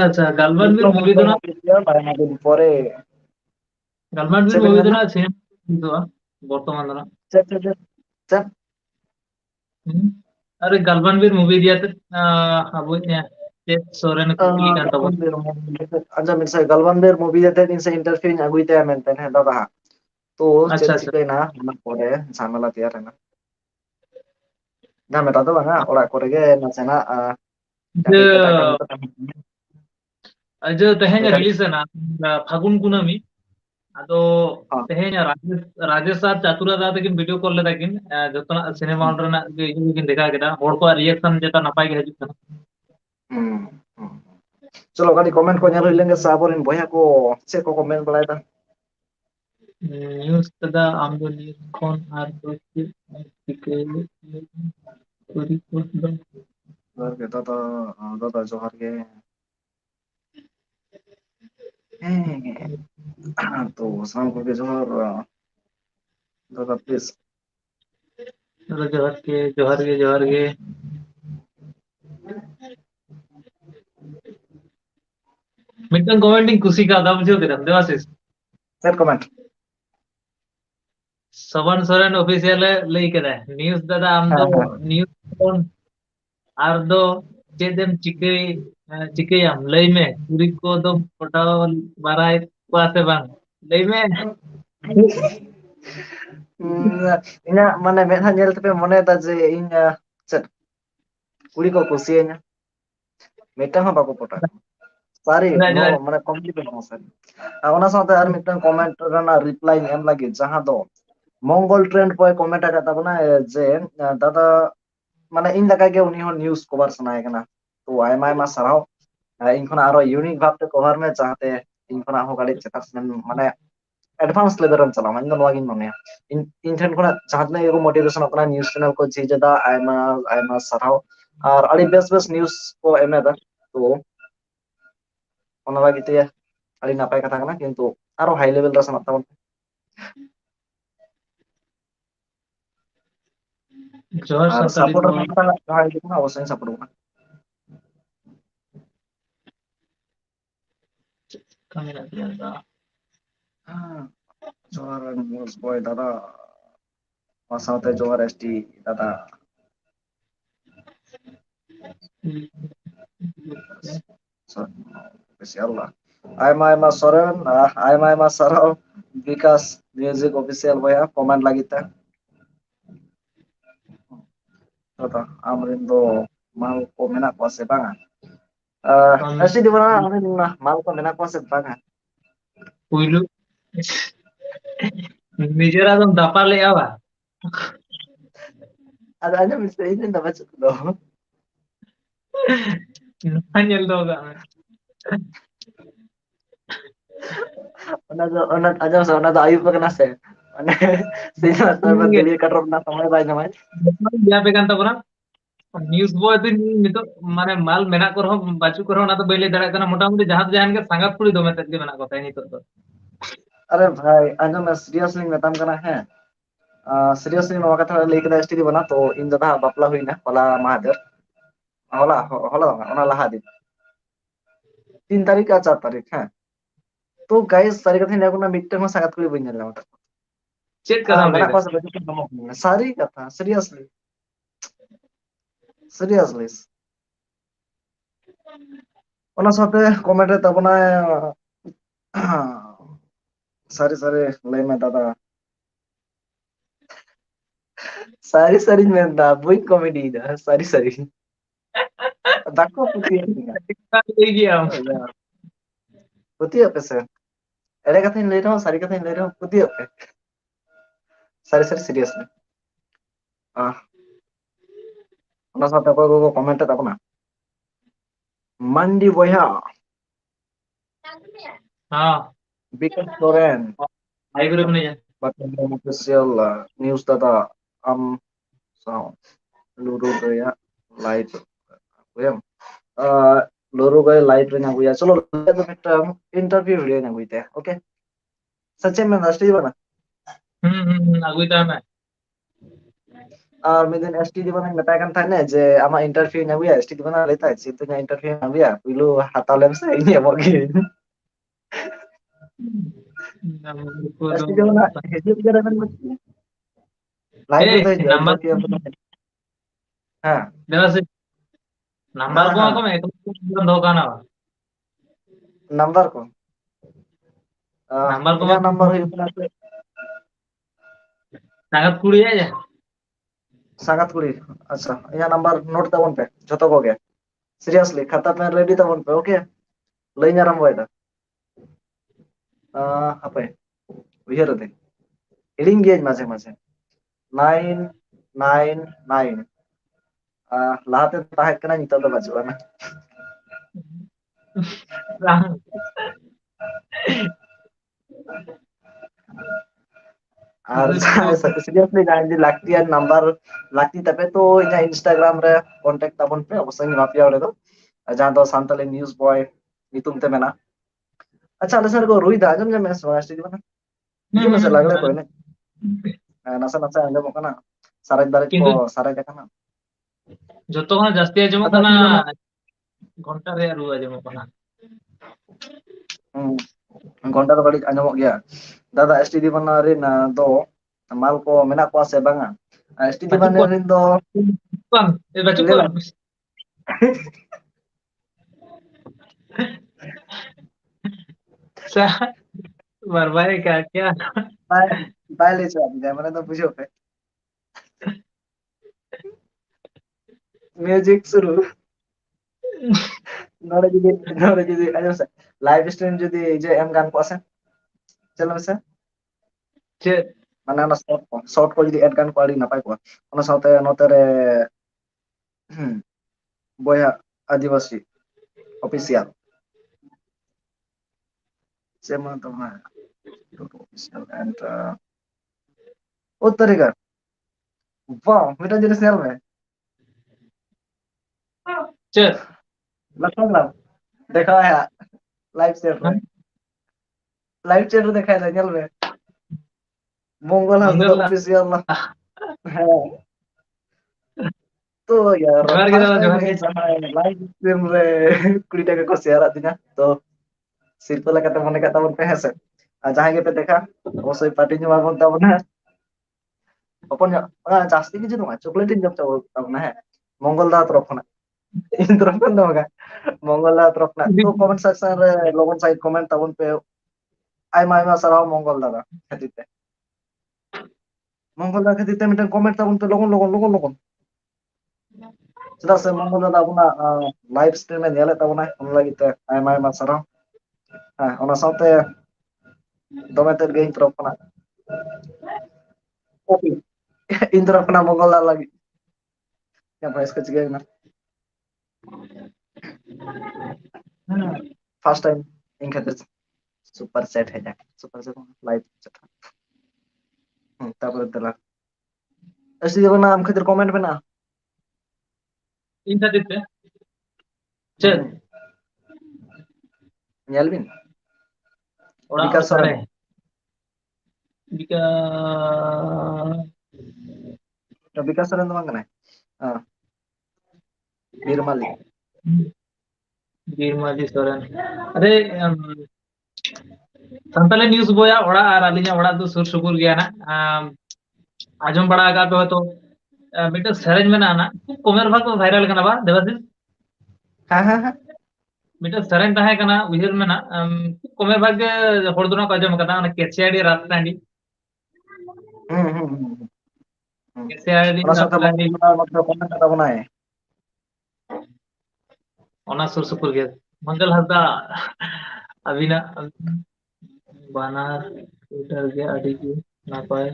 [SPEAKER 2] আচ্ছা গালবান বীর মুভি তো না
[SPEAKER 1] পরে
[SPEAKER 2] গালবান বীর
[SPEAKER 1] ᱪᱮᱫ ᱵᱮᱱ
[SPEAKER 2] মুভি তো
[SPEAKER 1] ᱢᱮᱱᱫᱟ
[SPEAKER 2] না ᱥᱮᱢ ᱦᱤᱡᱩᱜᱼᱟ বর্তমান ᱫᱚ ᱱᱟᱜ
[SPEAKER 1] ᱪᱮᱫ
[SPEAKER 2] अरे गलबन बीर मूवी दिया तो अब चेत सोरेन कुकली कान तबन
[SPEAKER 1] ᱟᱸᱡᱚᱢ ᱵᱤᱱ ᱥᱮ ᱜᱟᱞᱣᱟᱱ ᱵᱮᱨ ᱢᱩᱵᱷᱤ ᱟᱛᱮ ᱤᱧ ᱥᱮ ᱤᱱᱴᱟᱨᱯᱷᱤᱭᱩ ᱤᱧ ᱟᱹᱜᱩᱭ ᱛᱟᱭᱟ ᱢᱮᱱᱛᱮ ᱦᱮᱸ ᱫᱟᱫᱟ ᱦᱟᱸᱜ ᱛᱚ ᱪᱮᱫ
[SPEAKER 2] अच्छा अच्छा
[SPEAKER 1] ᱪᱤᱠᱟᱹᱭᱱᱟ ᱚᱱᱟ ᱯᱚᱨᱮ ᱡᱷᱟᱢᱮᱞᱟ ᱛᱮᱭᱟᱨᱮᱱᱟ ᱡᱷᱟᱢᱮᱞᱟ ᱫᱚ ᱵᱟᱝᱟ ᱚᱲᱟᱜ ᱠᱚᱨᱮ ᱜᱮ ᱱᱟᱥᱮᱱᱟᱜ
[SPEAKER 2] जो
[SPEAKER 1] ᱠᱟᱹᱢᱤ ᱮᱴᱟᱜ ᱠᱟᱹᱢᱤ ᱠᱚ ᱛᱟᱦᱮᱸ ᱠᱟᱱᱟ
[SPEAKER 2] जो तेहेᱧ
[SPEAKER 1] ᱮᱴᱟᱜ
[SPEAKER 2] रिलीज ना फागुन कुनामी ᱟᱫᱚ ᱛᱮᱦᱮᱧ ᱨᱟᱡᱮश ᱟᱨ ᱪᱟᱛᱩᱨᱟ ᱫᱟ ᱛᱟᱹᱠᱤᱱ ᱵᱷᱤᱰᱤᱭᱳ ᱠᱚᱞ ᱞᱮᱫᱟ ᱠᱤᱱ ᱡᱚᱛᱚᱱᱟᱜ ᱥᱤᱱᱮᱢᱟ ᱦᱚᱞ ᱨᱮᱱᱟᱜ ᱤᱭᱟᱹ ᱠᱤᱱ ᱫᱮᱠᱷᱟᱣ ᱠᱮᱫᱟ ᱦᱚᱲ ᱠᱚᱣᱟᱜ ᱨᱤᱭᱮᱠᱥᱚᱱ ᱡᱮᱴᱟ ᱱᱟᱯᱟᱭ ᱜᱮ ᱦᱤᱡᱩᱜ ᱠᱟᱱᱟ
[SPEAKER 1] ᱪᱚᱞᱚ ᱠᱟᱹᱴᱤᱡ ᱠᱚᱢᱮᱱᱴ ᱠᱚ ᱧᱮᱞ ᱦᱩᱭ ᱞᱮᱱ ᱜᱮ ᱥᱮ ᱟᱵᱚᱨᱮᱱ ᱵᱚᱭᱦᱟ ᱠᱚ ᱪᱮᱫ ᱠᱚᱠᱚ ᱢᱮᱱ ᱵᱟᱲᱟᱭᱮᱫᱟ
[SPEAKER 2] ᱱᱤᱭᱩᱡ ᱠᱟᱫᱟ ᱟᱢ ᱫᱚ ᱱᱤᱭᱩᱡ ᱠᱷᱚᱱ ᱟᱨ ᱫᱚ ᱪᱮᱫ
[SPEAKER 1] ᱡᱚᱦᱟᱨ ᱜᱮ ᱫᱟᱫᱟ ᱫᱟᱫᱟ ᱡᱚᱦᱟᱨ ᱜᱮ ᱦᱮᱸ ᱛᱚ ᱥᱟᱱᱟᱢ ᱠᱚᱜᱮ ᱡᱚᱦᱟᱨ ᱫᱟᱫᱟ ᱯᱞᱤᱡ
[SPEAKER 2] ᱡᱚᱦᱟᱨ ᱜᱮ ᱡᱚᱦᱟᱨ ᱜᱮ ᱢᱤᱫᱴᱟᱝ ᱠᱚᱢᱮᱱᱴ ᱤᱧ ᱠᱩᱥᱤ ᱠᱟᱣᱫᱟ ᱵᱩᱡᱷᱟᱹᱣ ᱠᱮᱫᱟᱢ ᱫᱮᱵᱟᱥᱤᱥ
[SPEAKER 1] ᱪᱮᱫ ᱠᱚᱢᱮᱱᱴ
[SPEAKER 2] ᱥᱚᱵᱚᱱ ᱥᱚᱨᱮᱱ ᱚᱯᱷᱤᱥᱤᱭᱟᱞ ᱞᱟᱹᱭ ᱠᱮᱫᱟ ᱱᱤᱭᱩᱡ ᱫᱟᱫᱟ ᱟᱢ ᱫᱚ
[SPEAKER 1] ᱦᱮᱸ ᱦᱮᱸ
[SPEAKER 2] ᱱᱤᱭᱩᱡ ᱟᱨ ᱫᱚ ᱪᱮᱫ ᱮᱢ ᱪᱤᱠᱟᱹᱭᱟᱢ ᱞᱟᱹᱭ ᱢᱮ ᱠᱩᱲᱤ ᱠᱚᱫᱚᱢ ᱯᱚᱴᱟᱣ ᱵᱟᱲᱟᱭᱮᱫ ᱠᱚᱣᱟ ᱥᱮ ᱵᱟᱝ ᱞᱟᱹᱭ ᱢᱮ
[SPEAKER 1] ᱤᱧᱟᱹᱜ ᱢᱟᱱᱮ ᱢᱮᱫᱦᱟ ᱧᱮᱞ ᱛᱮᱯᱮ ᱢᱚᱱᱮᱭᱮᱫᱟ ᱡᱮ ᱤᱧ ᱪᱮᱫ ᱠᱩᱲᱤ ᱠᱚ ᱠᱩᱥᱤᱭᱟᱹᱧᱟ ᱢᱤᱫᱴᱟᱝ ᱦᱚᱸ ᱵᱟᱠᱚ ᱯᱚᱴᱟᱣ ᱥᱟᱹᱨᱤ
[SPEAKER 2] ᱪᱮᱫᱟᱜ
[SPEAKER 1] ᱱᱚ
[SPEAKER 2] ᱪᱮᱫᱟᱜ
[SPEAKER 1] ᱢᱟᱱᱮ ᱠᱚᱢᱯᱞᱤᱴ ᱥᱟᱹᱨᱤ ᱚᱱᱟ ᱥᱟᱶᱛᱮ ᱟᱨ ᱢᱤᱫᱴᱟᱝ ᱠᱚᱢᱮᱱᱴ ᱨᱮᱱᱟᱜ ᱨᱤᱯᱞᱟᱭ ᱮᱢ ᱞᱟᱹᱜᱤᱫ ᱡᱟᱦᱟᱸ ᱫᱚ ᱢᱚᱝᱜᱚᱞ ᱴᱨᱮᱱᱰ ᱵᱚᱭ ᱠᱚᱢᱮᱱᱴ ᱟᱠᱟᱫ ᱛᱟᱵᱚᱱᱟᱭ ᱡᱮ ᱫᱟᱫᱟ ᱢᱟᱱᱮ ᱤᱧ ᱞᱮᱠᱟᱜᱮ ᱩᱱᱤ ᱦᱚᱸ ᱱᱤᱭᱩᱡ ᱠᱚᱵᱷᱟᱨ ᱥᱟᱱᱟᱭᱮ ᱠᱟᱱᱟ ᱛᱚ ᱟᱭᱢᱟ ᱟᱭᱢᱟ ᱥᱟᱨᱦᱟᱣ ᱤᱧ ᱠᱷᱚᱱᱟᱜ ᱟᱨᱚ ᱤᱭᱩᱱᱤᱠ ᱵᱷᱟᱵᱛᱮ ᱠᱚᱵᱷᱟᱨ ᱢᱮ ᱡᱟᱦᱟᱸᱛᱮ ᱤᱧ ᱠᱷᱚᱱᱟᱜ ᱦᱚᱸ ᱠᱟᱹᱴᱤᱡ ᱪᱮᱛᱟᱱ ᱥᱮᱱ ᱢᱟᱱᱮ ᱮᱰᱵᱷᱟᱱᱥ ᱞᱮᱵᱮᱞ ᱨᱮᱢ ᱪᱟᱞᱟᱣ ᱤᱧ ᱫᱚ ᱱᱚᱣᱟᱜᱤᱧ ᱢᱚᱱᱮᱭᱟ ᱤᱧ ᱴᱷᱮᱱ ᱠᱷᱚᱱᱟᱜ ᱡᱟᱦᱟᱸ ᱛᱤᱱᱟᱹᱜ ᱜᱮᱠᱚ ᱢᱳᱴᱤᱵᱷᱮᱥᱚᱱᱚᱜ ᱠᱟᱱᱟ ᱱᱤᱭᱩᱡ ᱪᱮᱱᱮᱞ ᱠᱚ ᱡᱷᱤᱡ ᱮᱫᱟ ᱟᱭᱢᱟ ᱟᱭᱢᱟ ᱥᱟᱨᱦᱟᱣ ᱟᱨ ᱟᱹᱰᱤ ᱵᱮᱥ ᱵᱮᱥ ᱱᱤᱭᱩᱡ ᱠᱚ ᱮᱢᱮᱫᱟ ᱛᱚ ᱚᱱᱟ ᱞᱟᱹᱜᱤᱫ ᱛᱮ ᱟᱹᱰᱤ ᱱᱟᱯᱟᱭ ᱠᱟᱛᱷᱟ ᱠᱟᱱᱟ ᱠᱤᱱᱛᱩ ᱟᱨᱚ ᱦᱟই ᱞᱮᱵᱮᱞ ᱨᱮ ᱥᱮᱱᱚᱜ ᱛᱟᱵᱚᱱ
[SPEAKER 2] ᱡᱚᱦᱟᱨ
[SPEAKER 1] ᱟᱨ
[SPEAKER 2] ᱥᱟᱱᱛᱟᱞᱤ
[SPEAKER 1] ᱥᱟᱯᱳᱴ
[SPEAKER 2] ᱵᱚᱭ
[SPEAKER 1] ᱨᱮᱱᱟᱜ ᱡᱟᱦᱟᱸ ᱦᱤᱡᱩᱜ ᱠᱟᱱᱟ ᱚᱵᱚᱥᱥᱳᱭ ᱥᱟᱯᱳᱨᱴ ᱠᱟᱱᱟ ᱡᱚᱦᱟᱨ ᱱᱤᱭᱩᱡ ᱵᱚᱭ ᱫᱟᱫᱟ ᱚᱱᱟ ᱥᱟᱶᱛᱮ ᱡᱚᱦᱟᱨ ᱮᱥᱴᱤ ᱫᱟᱫᱟ ᱟᱭᱢᱟ ᱟᱭᱢᱟ ᱥᱚᱨᱮᱱ ᱟᱭᱢᱟ ᱟᱭᱢᱟ ᱥᱟᱨᱦᱟᱣ ᱵᱤᱠᱟᱥ ᱢᱤᱭᱩᱡᱤᱠ ᱚᱯᱷᱤᱥᱤᱭᱟᱞ ᱵᱚᱭᱦᱟ ᱠᱚᱢᱮᱱᱴ ᱞᱟᱹᱜᱤᱫ ᱛᱮ दादा आमरिन दो माल को मेना को से बांगा
[SPEAKER 2] um,
[SPEAKER 1] ऐसी दीवाना आमरिन ना माल को मेना को से बांगा
[SPEAKER 2] puyulu nijera dong dapale apa
[SPEAKER 1] ada aja bisa ini dapat cukup dong
[SPEAKER 2] nanyel do ga
[SPEAKER 1] ona aja masa ona ayub pa kana se মানে সেই তারপর
[SPEAKER 2] Iya,
[SPEAKER 1] দিল্লি কাটর না সময় পাই না ভাই
[SPEAKER 2] dia pegang tabrak news boy itu nito mane mal menak ko rehon bacu ko rehon na to baile dara kana motamoti jahat jahan ke sangat kuri do metak ge menak ko tai nito to
[SPEAKER 1] अरे भाई आजम मैं seriously मेताम कना है seriously नवा कथा लई कदा study बना तो इन दादा बापला हुईना होला महादेव होला होला ona laha दिन 3 तारीख या 4 तारीख है तो गाइस सारी कथा ने कोना मिटटे में sangat kuri बइन जाला
[SPEAKER 2] cek kasam
[SPEAKER 1] मेना
[SPEAKER 2] leda
[SPEAKER 1] को से सारी कथा सीरियसली सीरियसली ona साथे कमेंट रे तबना सारी सारी लई में दादा सारी सारी में दा बुई कॉमेडी दा सारी सारी दाको पुती है
[SPEAKER 2] kita lagi am
[SPEAKER 1] पुती है से एड़े कथा ले रहा हूं सारी कथा ले रहा हूं पुती है सारी सारी सीरियसली आ ona साथे को कमेंट तबना मंडी बोया
[SPEAKER 2] हाँ
[SPEAKER 1] बिकन सोरेन
[SPEAKER 2] आई ग्रुप ने
[SPEAKER 1] Batman official news data am sound luru gaya light ya luru gaya light रे ना चलो तो একটা इंटरव्यू वीडियो ना हुई थे ओके सच्चे में नष्टी बना
[SPEAKER 2] agui ta मैं
[SPEAKER 1] और मैं दिन एसटी दी बना बताया kan था ना जे आमा इंटरव्यू ना हुई एसटी दी बना लेता है सिर्फ ना इंटरव्यू ना हुई पिलु hatalam से ini ya magi एसटी दी बना हिजो बिचारा में लाइव रे तो
[SPEAKER 2] नंबर
[SPEAKER 1] इंटरव्यू हां
[SPEAKER 2] देवा से नंबर
[SPEAKER 1] हाँ
[SPEAKER 2] को
[SPEAKER 1] हाँ
[SPEAKER 2] ako मैं धोखा ना
[SPEAKER 1] नंबर को
[SPEAKER 2] नंबर को मैं
[SPEAKER 1] इन्हें नंबर हुई अपना
[SPEAKER 2] sangat kuri aja
[SPEAKER 1] sangat kuri अच्छा यहाँ नंबर नोट तबन पे जतो को गया सीरियसली खाता पे रेडी तबन पे ओके लई नरम वाइदा apa ya उयहर दे हिडिंग गेज माঝে माঝे 999 लाहाते ताहे कना नितो दो बाजुआ ना আর सीरियसली जान जी लाक्तियान नंबर लाक्ति तपे तो इना इंस्टाग्राम रे कांटेक्ट तबन पे अवश्य माफिया रे दो जहां दो सांतले न्यूज़ बॉय नितुम ते मेना अच्छा अलसर को रुई दा आजम जे मैं स्वास्थ्य जीवन हिजु में से लागले को ने nasa nasa anda kana sarai barat
[SPEAKER 2] কিন্তু
[SPEAKER 1] ko sarai kana
[SPEAKER 2] যতক্ষণ জাস্তি আজমক
[SPEAKER 1] ada
[SPEAKER 2] না
[SPEAKER 1] di mana
[SPEAKER 2] ঘন্টা রে রু আজমক না
[SPEAKER 1] घंटा तो balik anjamok ya dada STD mana rin do mal ko menak ko se banga STD
[SPEAKER 2] বাচুক
[SPEAKER 1] mana
[SPEAKER 2] কর
[SPEAKER 1] rin do
[SPEAKER 2] কম এ বাচুক কর
[SPEAKER 1] lela
[SPEAKER 2] सा बरबारे का क्या
[SPEAKER 1] bai bai le cha di mana to bujo pe music suru nore jodi ajam sa live stream jodi ei je em gan ko ase chalo se
[SPEAKER 2] चे
[SPEAKER 1] mana na short ko jodi add gan ko ari napai ko ona saute notere boya adivasi official sema to na official and उत्तरीकर वाह बेटा जरा share में
[SPEAKER 2] चे
[SPEAKER 1] लखनऊ ना देखा है live share में लाइव चैट देखा है चैनल में मंगल हंसदा
[SPEAKER 2] मंगल
[SPEAKER 1] ऑफिशियल ना है तो यार
[SPEAKER 2] जोहार के
[SPEAKER 1] फर्स्ट
[SPEAKER 2] दादा
[SPEAKER 1] टाइम
[SPEAKER 2] जोहार
[SPEAKER 1] है
[SPEAKER 2] के
[SPEAKER 1] जहां लाइव स्ट्रीम रे कुड़ी टाका को शेयर आदिना तो सिर्फ लगा तो मने का तब पे है से जहां के पे देखा অবশ্যই পার্টি জমা করতে হবে না अपन जास्ती কিছু না চকলেট ইনকাম চাও তব না হ্যাঁ মঙ্গলদা তরফ না इन तरफ kan dong kan mongol la तरफ ना तो कमेंट सेक्शन रे लोगन साइड कमेंट तबन पे आइमा आइमा सराव मंगल दादा खातिर मंगल दा खातिर मिटन कमेंट तबन पे लोगन लोगन लोगन लोगन ᱪᱮᱫᱟᱜ ᱥᱮ ᱢᱚᱝᱜᱚᱞ ᱫᱟᱫᱟ ᱟᱵᱚᱱᱟᱜ ᱞᱟইভ ᱥᱴᱨᱤᱢ ᱮ ᱧᱮᱞᱮᱫ ᱛᱟᱵᱚᱱᱟᱭ, ᱚᱱᱟ ᱞᱟᱹᱜᱤᱫ ᱛᱮ ᱟᱭᱢᱟ ᱟᱭᱢᱟ ᱥᱟᱨᱦᱟᱣ᱾ ᱦᱮᱸ ᱚᱱᱟ ᱥᱟᱶᱛᱮ ᱫᱚᱢᱮ ᱛᱮᱫ ᱜᱮ ᱤᱧ ᱛᱚᱨᱚফ ᱠᱷᱚᱱᱟᱜ ᱤᱧ ᱛᱚᱨᱚফ ᱠᱷᱚᱱᱟᱜ ᱢᱚᱝᱜᱚᱞ ᱫᱟ ᱞᱟᱹᱜᱤᱫ ᱤᱧᱟᱹᱜ ᱵᱷᱚᱭᱮᱥ ᱠᱚ ᱪᱤᱠᱟᱹᱭᱮᱱᱟ? ᱯᱷᱟᱥᱴ ᱴᱟइम ᱤᱧ ᱠᱷᱟᱹᱛᱤᱨ सुपर सेट है जाके सुपर सेट लाइव चटा तारपरे दला ऐसे जब ना आम खातिर कमेंट में ना
[SPEAKER 2] इन खातिर ते चल
[SPEAKER 1] ñel bin
[SPEAKER 2] ओड़ा
[SPEAKER 1] विकास
[SPEAKER 2] सारे
[SPEAKER 1] सोरेन
[SPEAKER 2] बिका
[SPEAKER 1] विकास सोरेन तो मांगना है वीर मालिक
[SPEAKER 2] वीर माली सोरेन अरे संताली न्यूज़ बॉया ओड़ा और अलिया ओड़ा तो सुर सुपुर गया ना आजम बड़ा का पे तो मिटे सेरेंज में ना कोमेर भाग वायरल करना बा देवासिस
[SPEAKER 1] हाँ हाँ हाँ
[SPEAKER 2] मिटे सेरेंज तहे करना उहिर में ना कोमेर भाग होड़ दोना को आजम करना ना केसियाडी रात टांडी
[SPEAKER 1] हम्म हम्म हम्म
[SPEAKER 2] केसियाडी
[SPEAKER 1] ona
[SPEAKER 2] रात
[SPEAKER 1] sata
[SPEAKER 2] टांडी
[SPEAKER 1] मतलब कमेंट kata bana है
[SPEAKER 2] ओना सुर सुपुर गया मंगल हंसदा अभिना बानार ट्विटर के आदि की नापाय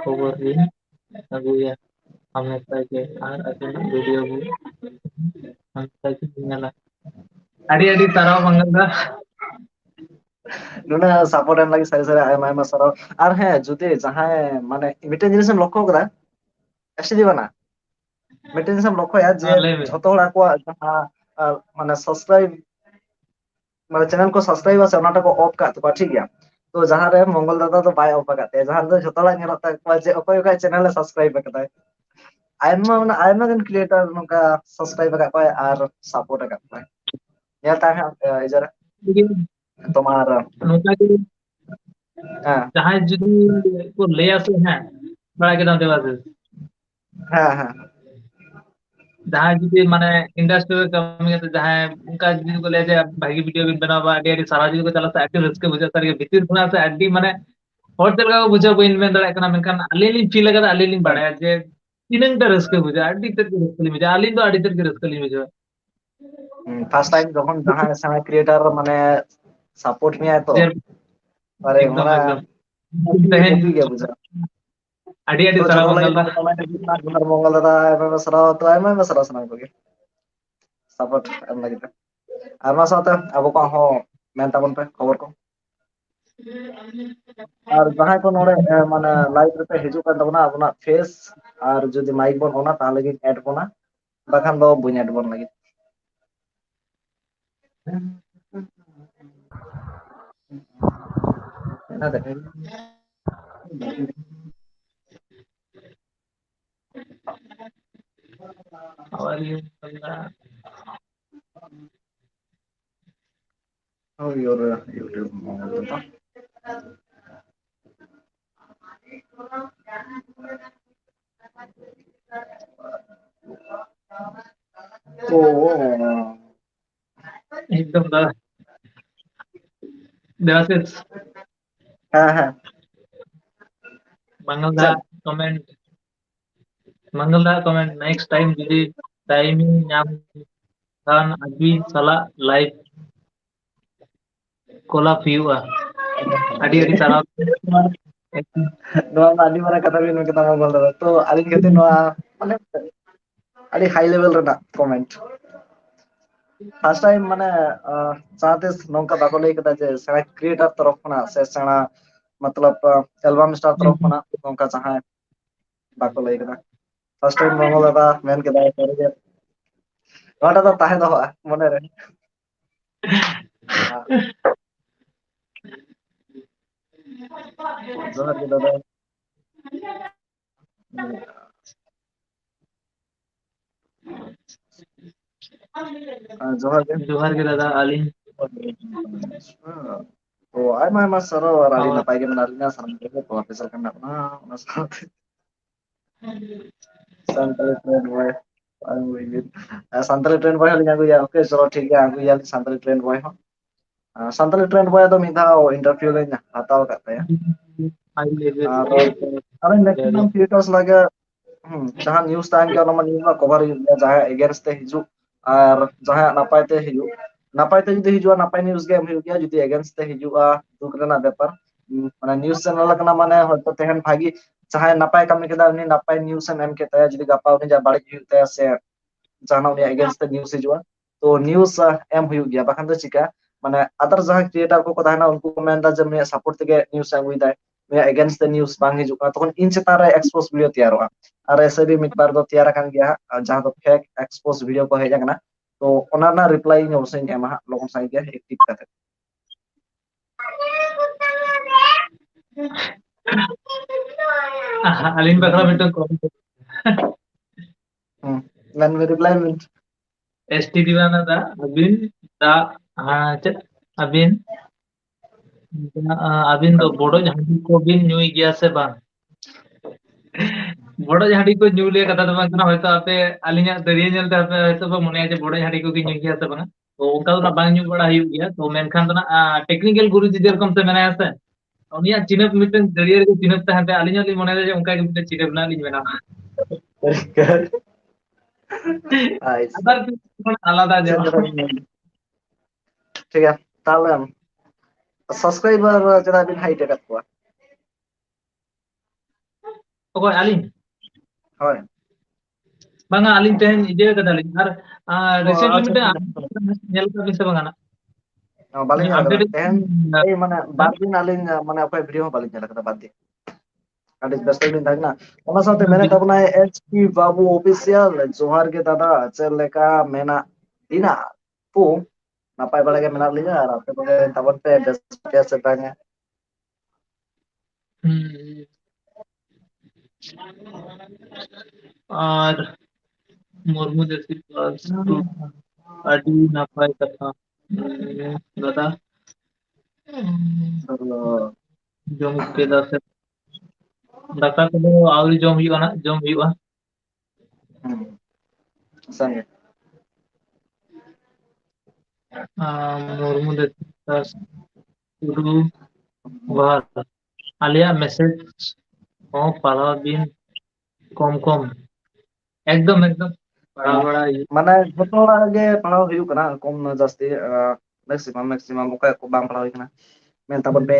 [SPEAKER 2] खबर rin aguya hamaita ke ar akin video bu hamaita ke nyala adi adi taraw mangal da
[SPEAKER 1] नुना सपोर्ट एम लगी सारी सारी आयमा आयमा सराव আর হ্যাঁ যদি জাহায় মানে মিটেন জিনিস এম লক্ষ্য করা এসে দিবা না মিটেন জিনিস এম লক্ষ্যয়া যে
[SPEAKER 2] lay me
[SPEAKER 1] যত হড় আকwa jaha মানে সাবস্ক্রাইব মানে চ্যানেল को সাবস্ক্রাইব আছে ওনাটা को অফ কাট তো ঠিক গিয়া তো জাহাं रे मंगल दादा तो बाय ऑफ काते जहां रे जतो ला ñelot takwa je okoy okoy channel e subscribe akata আইমা মানে আইমা গান ক্রিয়েটর নকা সাবস্ক্রাইব akat koy আর support akat koy ñel ta হ্যাঁ ইজারা তোমার
[SPEAKER 2] nota ke
[SPEAKER 1] হ্যাঁ
[SPEAKER 2] jahan judi ko lay ase hain bada ke dam dewa
[SPEAKER 1] হ্যাঁ হ্যাঁ
[SPEAKER 2] जहाँ जुदी माने इंडस्ट्री में कमी है तो जहाँ उनका जिन को ले जाए भागी वीडियो भी बनावा आडी आडी सारा जुदी को चला से एक्टिव रिस्क बुझा सर ये भीतर खुना से आडी माने हर तरह का बुझा को इनमें दड़ा करना मेनकान अलीली फील लगा अलीली बढ़ाया जे तीनंग टा रिस्क बुझा आडी तक रिस्क ली बुझा अलीन तो आडी तक रिस्क ली बुझा
[SPEAKER 1] ফার্স্ট টাইম যখন জাহাঁ সামনে ক্রিয়েটর মানে সাপোর্ট নিয়ে তো
[SPEAKER 2] देर
[SPEAKER 1] আরে
[SPEAKER 2] एकदम
[SPEAKER 1] ওরা
[SPEAKER 2] एकदम
[SPEAKER 1] হেপি
[SPEAKER 2] तहन
[SPEAKER 1] হেপি গে বুঝা
[SPEAKER 2] आडी
[SPEAKER 1] তো
[SPEAKER 2] आडी सारा
[SPEAKER 1] ᱡᱚᱛᱚ ᱞᱟᱹᱜᱤᱫ
[SPEAKER 2] मंगल दा
[SPEAKER 1] ᱠᱚᱢᱮন্ᱴ ᱫᱤᱱᱟ ᱡᱚᱦᱟᱨ ᱢᱚᱝᱜᱚᱞ ᱫᱟᱫᱟ ᱟᱭᱢᱟ ᱥᱟᱨᱦᱟᱣ ᱛᱚ ᱟᱭᱢᱟ ᱥᱟᱨᱦᱟᱣ ᱥᱟᱱᱟᱢ ᱠᱚᱜᱮ ᱥᱟᱯᱳর্ট ᱮᱢ ᱞᱟᱹᱜᱤᱫ ᱛᱮ ᱟᱨ ᱚᱱᱟ ᱥᱟᱶᱛᱮ ᱟᱵᱚ ᱠᱚ ᱦᱚᱸ ᱢᱮᱱ ᱛᱟᱵᱚᱱ ᱯᱮ ᱠᱷᱚᱵᱚᱨ ᱠᱚ আর জাহাᱸ ᱠᱚ ᱱᱚᱰᱮ মানে লাইভ ᱨᱮᱯᱮ ᱦᱤᱡᱩᱜ ᱠᱟᱱ ᱛᱟᱵᱚᱱᱟ ᱟᱵᱚᱱᱟᱜ ᱯᱷᱮᱥ আর যদি মাইক বন ᱚᱱᱟ তাহলে গিᱧ এড ᱵᱚᱱᱟ ᱵᱟᱠᱷᱟᱱ ᱫᱚ ᱵᱟᱹᱧ এড ᱵᱚᱱ ᱞᱟᱹᱜᱤᱫ ᱮᱱᱟ ᱫᱮᱠᱷᱟই
[SPEAKER 2] और ये
[SPEAKER 1] how your YouTube Mongol Dada. तो
[SPEAKER 2] एकदम दा देवासिस
[SPEAKER 1] हाँ हाँ
[SPEAKER 2] मंगल दा
[SPEAKER 1] चल
[SPEAKER 2] कमेंट मंगल दा कमेंट नेक्स्ट टाइम जुदी टाइमिंग नाम खान अभी साला लाइव कोला पियुआ आडी आडी सारा
[SPEAKER 1] नोआ आदि मारा kata bin kita Mongol Dada तो aling kete noa মানে আদি হাই লেভেল ᱨᱮᱱᱟᱜ কমেন্ট ফার্স্ট টাইম মানে চাহते नौका बाको लई कदा जे सेना क्रिएटर तरफ खना से सेना मतलब एल्बम स्टार तरफ खना नौका चाहे बाको लई कदा फर्स्ट टाइम मंगल दादा मेन कदा करे जे नोटा तो ताहे दो मने रे जोहार के दादा जोहार के
[SPEAKER 2] जोहार के दादा आलिन
[SPEAKER 1] तो आयमा आयमा सरो और आली
[SPEAKER 2] और
[SPEAKER 1] नपाय के मनालिना सानम के तो ऑफिसर करना अपना उना साथ संतरे ट्रेन बॉय संतरे ट्रेन बॉय हलिना को या ओके चलो ठीक है आगु या संतरे ट्रेन बॉय हो संतरे ट्रेन बॉय तो मिधा इंटरव्यू ले हाताव करते हैं
[SPEAKER 2] हाई लेवल
[SPEAKER 1] और अरे मैक्सिमम क्रिएटर्स लगे जहाँ न्यूज़ तान के न्यूज़ मा कवर जहाँ एगेंस्ट ते हिजू और जहाँ नापाय ते हिजू नापाय ते जुदी हिजुआ नापाय न्यूज़ गे एम हिजू गया जुदी एगेंस्ट ते हिजुआ दुख रेना बेपार माने न्यूज़ चैनल कना माने होतो तेहन भागी जहाँ नापाय कमी केदा उनी नापाय न्यूज़ एम केता जुदी गापा उनी जा बाड़ी हुई ते से जहाँ उनी एगेंस्ट ते न्यूज़ हिजुआ तो न्यूज़ एम हुई गया बाखान दो चिका माने अदर जहाँ क्रिएटर को ताहना उनको को मेनदा जे मे सपोर्ट ते न्यूज़ एम हुई दाय मे एगेंस्ट द न्यूज़ बांग हिजुआ तखन इन चेतान रे एक्सपोज वीडियो तैयारोआ और ऐसे भी मिड बार दो तैयार kan gया जहाँ तो फेक एक्सपोज वीडियो को हेज akana तो ओना ना रिप्लाई इन अवश्य एमा लोगन साइ गया एक्टिव काते
[SPEAKER 2] Alin bakra betul kau.
[SPEAKER 1] when we reply means
[SPEAKER 2] ST di mana dah? Abin dah cek Abin Abin तो बोड़ो झाड़ी को भी न्यू गया से बांग बोड़ो झाड़ी को न्यू ले कथा तो बांग ना होता आपे अलिंगा दरिया जलते आपे होता बा मुनिया जे बोड़ो झाड़ी को भी न्यू गया से बांग तो उनका तो ना बांग न्यू बड़ा ही गया तो मेनखान तो ना टेक्निकल गुरु जी जेरकम से मैंने ऐसा उनिया चिनप मिटन दरिया को चिनप तहन पे अलिंगा ली मुनिया जे उनका के मिटन चिनप ना ली मेना
[SPEAKER 1] nice
[SPEAKER 2] अदर आलादा जो
[SPEAKER 1] ठीक है ताले सब्सक्राइबर जरा बिन हाइट एकात को
[SPEAKER 2] ओको अलिंग
[SPEAKER 1] হয়
[SPEAKER 2] banga aling tehen ide kata aling ar recently
[SPEAKER 1] আচ্ছা
[SPEAKER 2] mite
[SPEAKER 1] ঠিক আছে
[SPEAKER 2] nyel ka bisa bangana
[SPEAKER 1] বালিং এলাকা
[SPEAKER 2] update
[SPEAKER 1] তেহেন এই মানে বারদিন আলিং মানে অকয় ভিডিও বালিং এলাকা বাদ দি আদি ব্যস্ত দিন থাক না ওনা সাথে মেনে তাবনা এইচপি বাবু অফিসিয়াল জোহার গে দাদা চেল লেকা মেনা দিনা পু নাপাই bala ge mena linya ar ape bale tabon pe best se tanya
[SPEAKER 2] আর মুর্মু जैसी क्लास टू আদি নাপাই কথা দাদা জম কে দাসে দাকা কো আউরি জম হিউয়া
[SPEAKER 1] sanya
[SPEAKER 2] মুর্মু जैसी क्लास शुरू বার আলিয়া মেসেজ ও পাড়া দিন কম কম একদম একদম बड़ा बड़ा
[SPEAKER 1] mana joto hora ge pahau hiu kana kom na jasti maximum okay ko bang pahau kana men tabon pe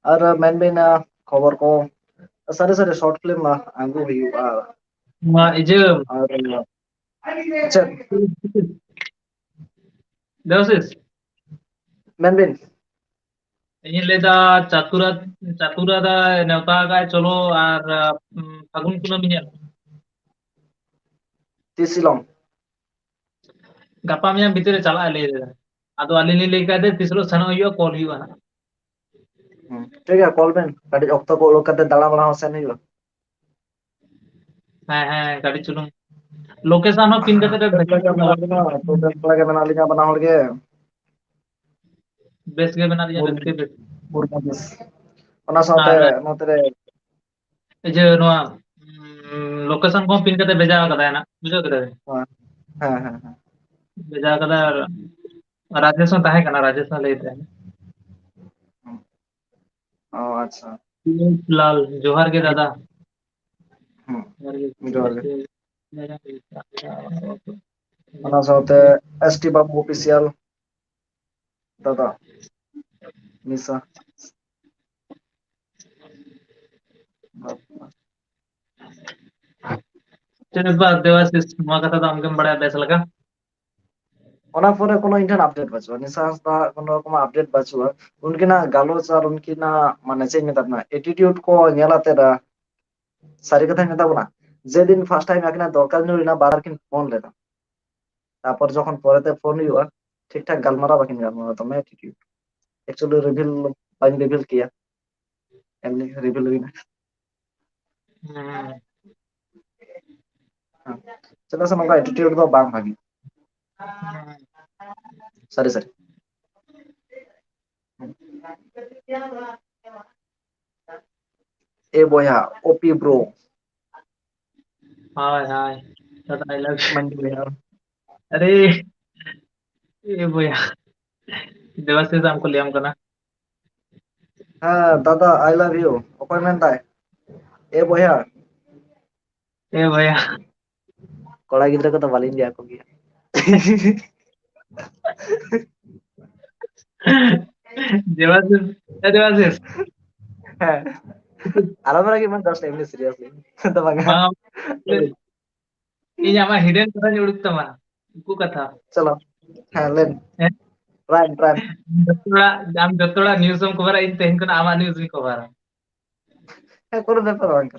[SPEAKER 1] আর মেনবেন খবর ko sare sare short film anggu hiu
[SPEAKER 2] এই যে
[SPEAKER 1] আর আচ্ছা
[SPEAKER 2] দেওসিস
[SPEAKER 1] মেনবেন
[SPEAKER 2] ᱤᱧ ᱞᱟᱹᱭᱫᱟ ᱪᱟᱛᱩᱨᱟ ᱪᱟᱛᱩᱨᱟ ᱫᱟ ᱱᱮᱣᱛᱟ ᱠᱟᱜ ᱪᱚᱞᱚ ᱟᱨ ᱯᱷᱟᱹᱜᱩᱱ ᱠᱩᱱᱟᱹᱢᱤ ᱧᱮᱞ
[SPEAKER 1] tisilong
[SPEAKER 2] ᱜᱟᱯᱟ ᱢᱮᱭᱟᱝ ᱵᱷᱤᱛᱤᱨ ᱨᱮ ᱪᱟᱞᱟᱜ ᱞᱟᱹᱭ ᱫᱟ ᱟᱫᱚ ᱟᱹᱞᱤᱧ ᱞᱤᱧ ᱞᱟᱹᱭ ᱠᱟᱫᱟ ᱛᱤᱥ ᱦᱤᱞᱳᱜ ᱥᱮᱱᱚᱜ ᱦᱩᱭᱩᱜᱼᱟ ᱠᱚᱞ ᱦᱩᱭᱩᱜᱼᱟ ᱦᱟᱸᱜ
[SPEAKER 1] ठीक है कॉल बेन कटी ऑक्टो को लोग करते दाला बड़ा हौसला नहीं हुआ
[SPEAKER 2] ᱦᱮᱸ ᱦᱮᱸ ᱠᱟᱹᱴᱤᱡ ᱪᱩᱞᱩᱝ ᱞᱳᱠᱮᱥᱚᱱ ᱦᱚᱸ ᱯᱤᱱ ᱠᱟᱛᱮ
[SPEAKER 1] तो बेन पड़ा के बना लिया बना होड़ के
[SPEAKER 2] ᱵᱮᱥ ᱜᱮ ᱢᱮᱱᱟᱜ ᱞᱤᱧᱟ
[SPEAKER 1] मुर
[SPEAKER 2] ᱵᱮᱥ ᱜᱮ ᱵᱮᱥ
[SPEAKER 1] मुरमुदिस ᱚᱱᱟ ᱥᱟᱶᱛᱮ
[SPEAKER 2] ᱟᱨ
[SPEAKER 1] ᱱᱚᱛᱮ ᱨᱮ
[SPEAKER 2] এই যে ᱱᱚᱣᱟ ᱞᱳᱠᱮᱥᱚᱱ ᱠᱚ ᱯᱤᱱ ᱠᱟᱛᱮ ᱵᱷᱮᱡᱟ ᱠᱟᱫᱟᱭ ᱱᱟ ᱵᱩᱡᱷᱟᱹᱣ ᱠᱮᱫᱟ ᱵᱤᱱ
[SPEAKER 1] ᱦᱮᱸ ᱦᱮᱸ ᱦᱮᱸ
[SPEAKER 2] ᱵᱷᱮᱡᱟ ᱠᱟᱫᱟ ᱟᱨ ᱨᱟᱡᱮᱥ ᱦᱚᱸ ᱛᱟᱦᱮᱸ ᱠᱟᱱᱟ ᱨᱟᱡᱮᱥ ᱦᱚᱸ ᱞᱟᱹᱭ ᱛᱟᱦᱮᱸ
[SPEAKER 1] ও আচ্ছা
[SPEAKER 2] লাল জোহার গে দাদা
[SPEAKER 1] হুম
[SPEAKER 2] জোহার গে
[SPEAKER 1] জোহার গে ᱚᱱᱟ ᱥᱟᱶᱛᱮ ᱮᱥᱴᱤ ᱵᱟᱵᱩ ᱚᱯᱷᱤᱥᱤᱭᱟᱞ দাদা নিশা
[SPEAKER 2] चलो बात देवाशीष नोआ कथा तो हमके बड़ा बेस लगा
[SPEAKER 1] ᱚᱱᱟ ᱯᱚᱨᱮ ᱠᱳᱱᱳ ᱤᱧ ᱟᱯᱰᱮᱴ ᱵᱟᱹᱪᱩᱜᱼᱟ ᱱᱤᱥᱟ ᱦᱟᱸᱥᱫᱟ ᱠᱳᱱᱳ ᱨᱚᱠᱚᱢ ᱟᱯᱰᱮᱴ ᱵᱟᱹᱪᱩᱜᱼᱟ ᱩᱱᱠᱤᱱᱟᱜ ᱜᱟᱞᱚᱪ ᱟᱨ ᱩᱱᱠᱤᱱᱟᱜ ᱢᱟᱱᱮ ᱪᱮᱫ ᱤᱧ ᱢᱮᱛᱟ ᱵᱤᱱᱟ एटीट्यूड को ᱧᱮᱞ ᱟᱛᱮᱫ सारी कथा मेता बोना जेदिन फार्स्ट टाइम आकिना दरकार ᱧᱩᱨᱤᱱᱟ बार किन फोन लेदा तापर যখন পরেতে ফোন हुआ ठीक ठाक गालमारा बाकिन गालमारा तो मैं एटीट्यूड एक्चुअली रिवील बाइन रिवील किया एमनी रिवील हुई ना चलो से नंगा एटीट्यूड दो बांग भागी सरी सरी ए बोया ओपी ब्रो
[SPEAKER 2] हाय हाय दादा आई लव
[SPEAKER 1] मंडी यार
[SPEAKER 2] अरे ये भैया देवाशीष हमको लियाम करना।
[SPEAKER 1] हाँ दादा आई लव यू अपॉइंटमेंट है ए बया
[SPEAKER 2] ए भैया।
[SPEAKER 1] कड़ा गिद्रा को तो बालिन दिया को गया
[SPEAKER 2] देवाशीष, ए देवाशीष,
[SPEAKER 1] आराम lagi man just emni seriously तो बंगा
[SPEAKER 2] bang ini ama hidden kata ni udik tama. Iku kata.
[SPEAKER 1] चलो हाँ लेन
[SPEAKER 2] Eh,
[SPEAKER 1] प्राइम प्राइम
[SPEAKER 2] जतोड़ा न्यूज़ हम कवर इन तेहन कना ama न्यूज़ ni कवर।
[SPEAKER 1] हाँ কোনো ব্যাপার বাঙ্কা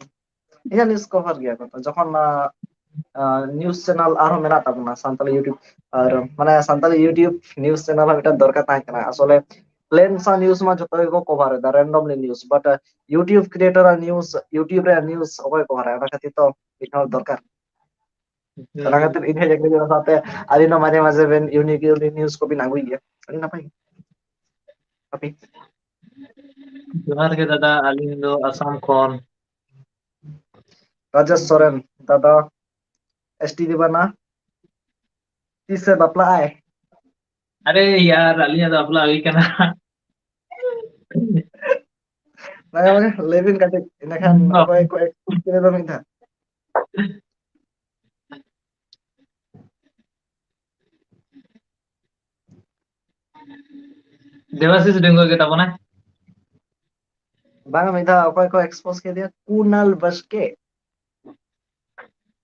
[SPEAKER 1] ইয়া নিউজ কভার গিয়া কথা যখন নিউজ চ্যানেল আরো মেলা তাবনা সান্তালি ইউটিউব আর মানে সান্তালি ইউটিউব নিউজ চ্যানেল এটা দরকার থাকে না আসলে প্লেন সা নিউজ মা যত গো কভার দা randomly news but YouTube creator আর নিউজ ইউটিউব রে নিউজ অকয় কভার এটা খাতি তো এটা দরকার ᱚᱱᱟ ᱠᱷᱟᱹᱛᱤᱨ ᱤᱧ ᱦᱚᱸ ᱡᱟᱹᱜᱽᱞᱤ ᱥᱟᱶᱛᱮ ᱟᱹᱞᱤᱧ ᱦᱚᱸ ᱢᱟঝে ᱢᱟঝে ᱵᱮᱱ ᱤউনিক ᱱᱤউজ ᱠᱚᱵᱤᱱ ᱟᱹᱜᱩᱭ ᱜᱮᱭᱟ ᱟᱹᱰᱤ ᱱᱟᱯᱟᱭ ᱟᱯᱮ
[SPEAKER 2] जोहार के दादा अलिंग दो असम खोन।
[SPEAKER 1] ᱨᱟᱡᱮᱥ ᱥᱚᱨᱮᱱ ᱫᱟᱫᱟ ᱮᱥᱴᱤ ᱫᱤᱵᱟᱱᱟ ᱛᱤᱥ ᱥᱮ ᱵᱟᱯᱞᱟᱜ ᱟᱭ
[SPEAKER 2] अरे यार अलिंग तो अपना अभी करना।
[SPEAKER 1] ᱱᱟᱜᱟ ᱢᱟᱜᱟ ᱞᱮᱵᱤᱱ ᱠᱟᱹᱴᱤᱡ ᱤᱱᱟᱹᱠᱷᱟᱱ ᱚᱠᱚᱭ ᱠᱚ ᱮᱠᱴᱤᱵ ᱠᱮᱫᱟ ᱫᱚ ᱢᱤᱫ ᱫᱷᱟᱣ
[SPEAKER 2] देवाशीष डेंगो के तब ना।
[SPEAKER 1] ᱵᱟᱝ ᱢᱤᱫ ᱫᱷᱟᱣ ᱚᱠᱚᱭ ᱠᱚ ᱮᱠᱥᱯᱳᱡ ᱠᱮᱫᱮᱭᱟ ᱠᱩᱱᱟᱞ ᱵᱟᱥᱠᱮ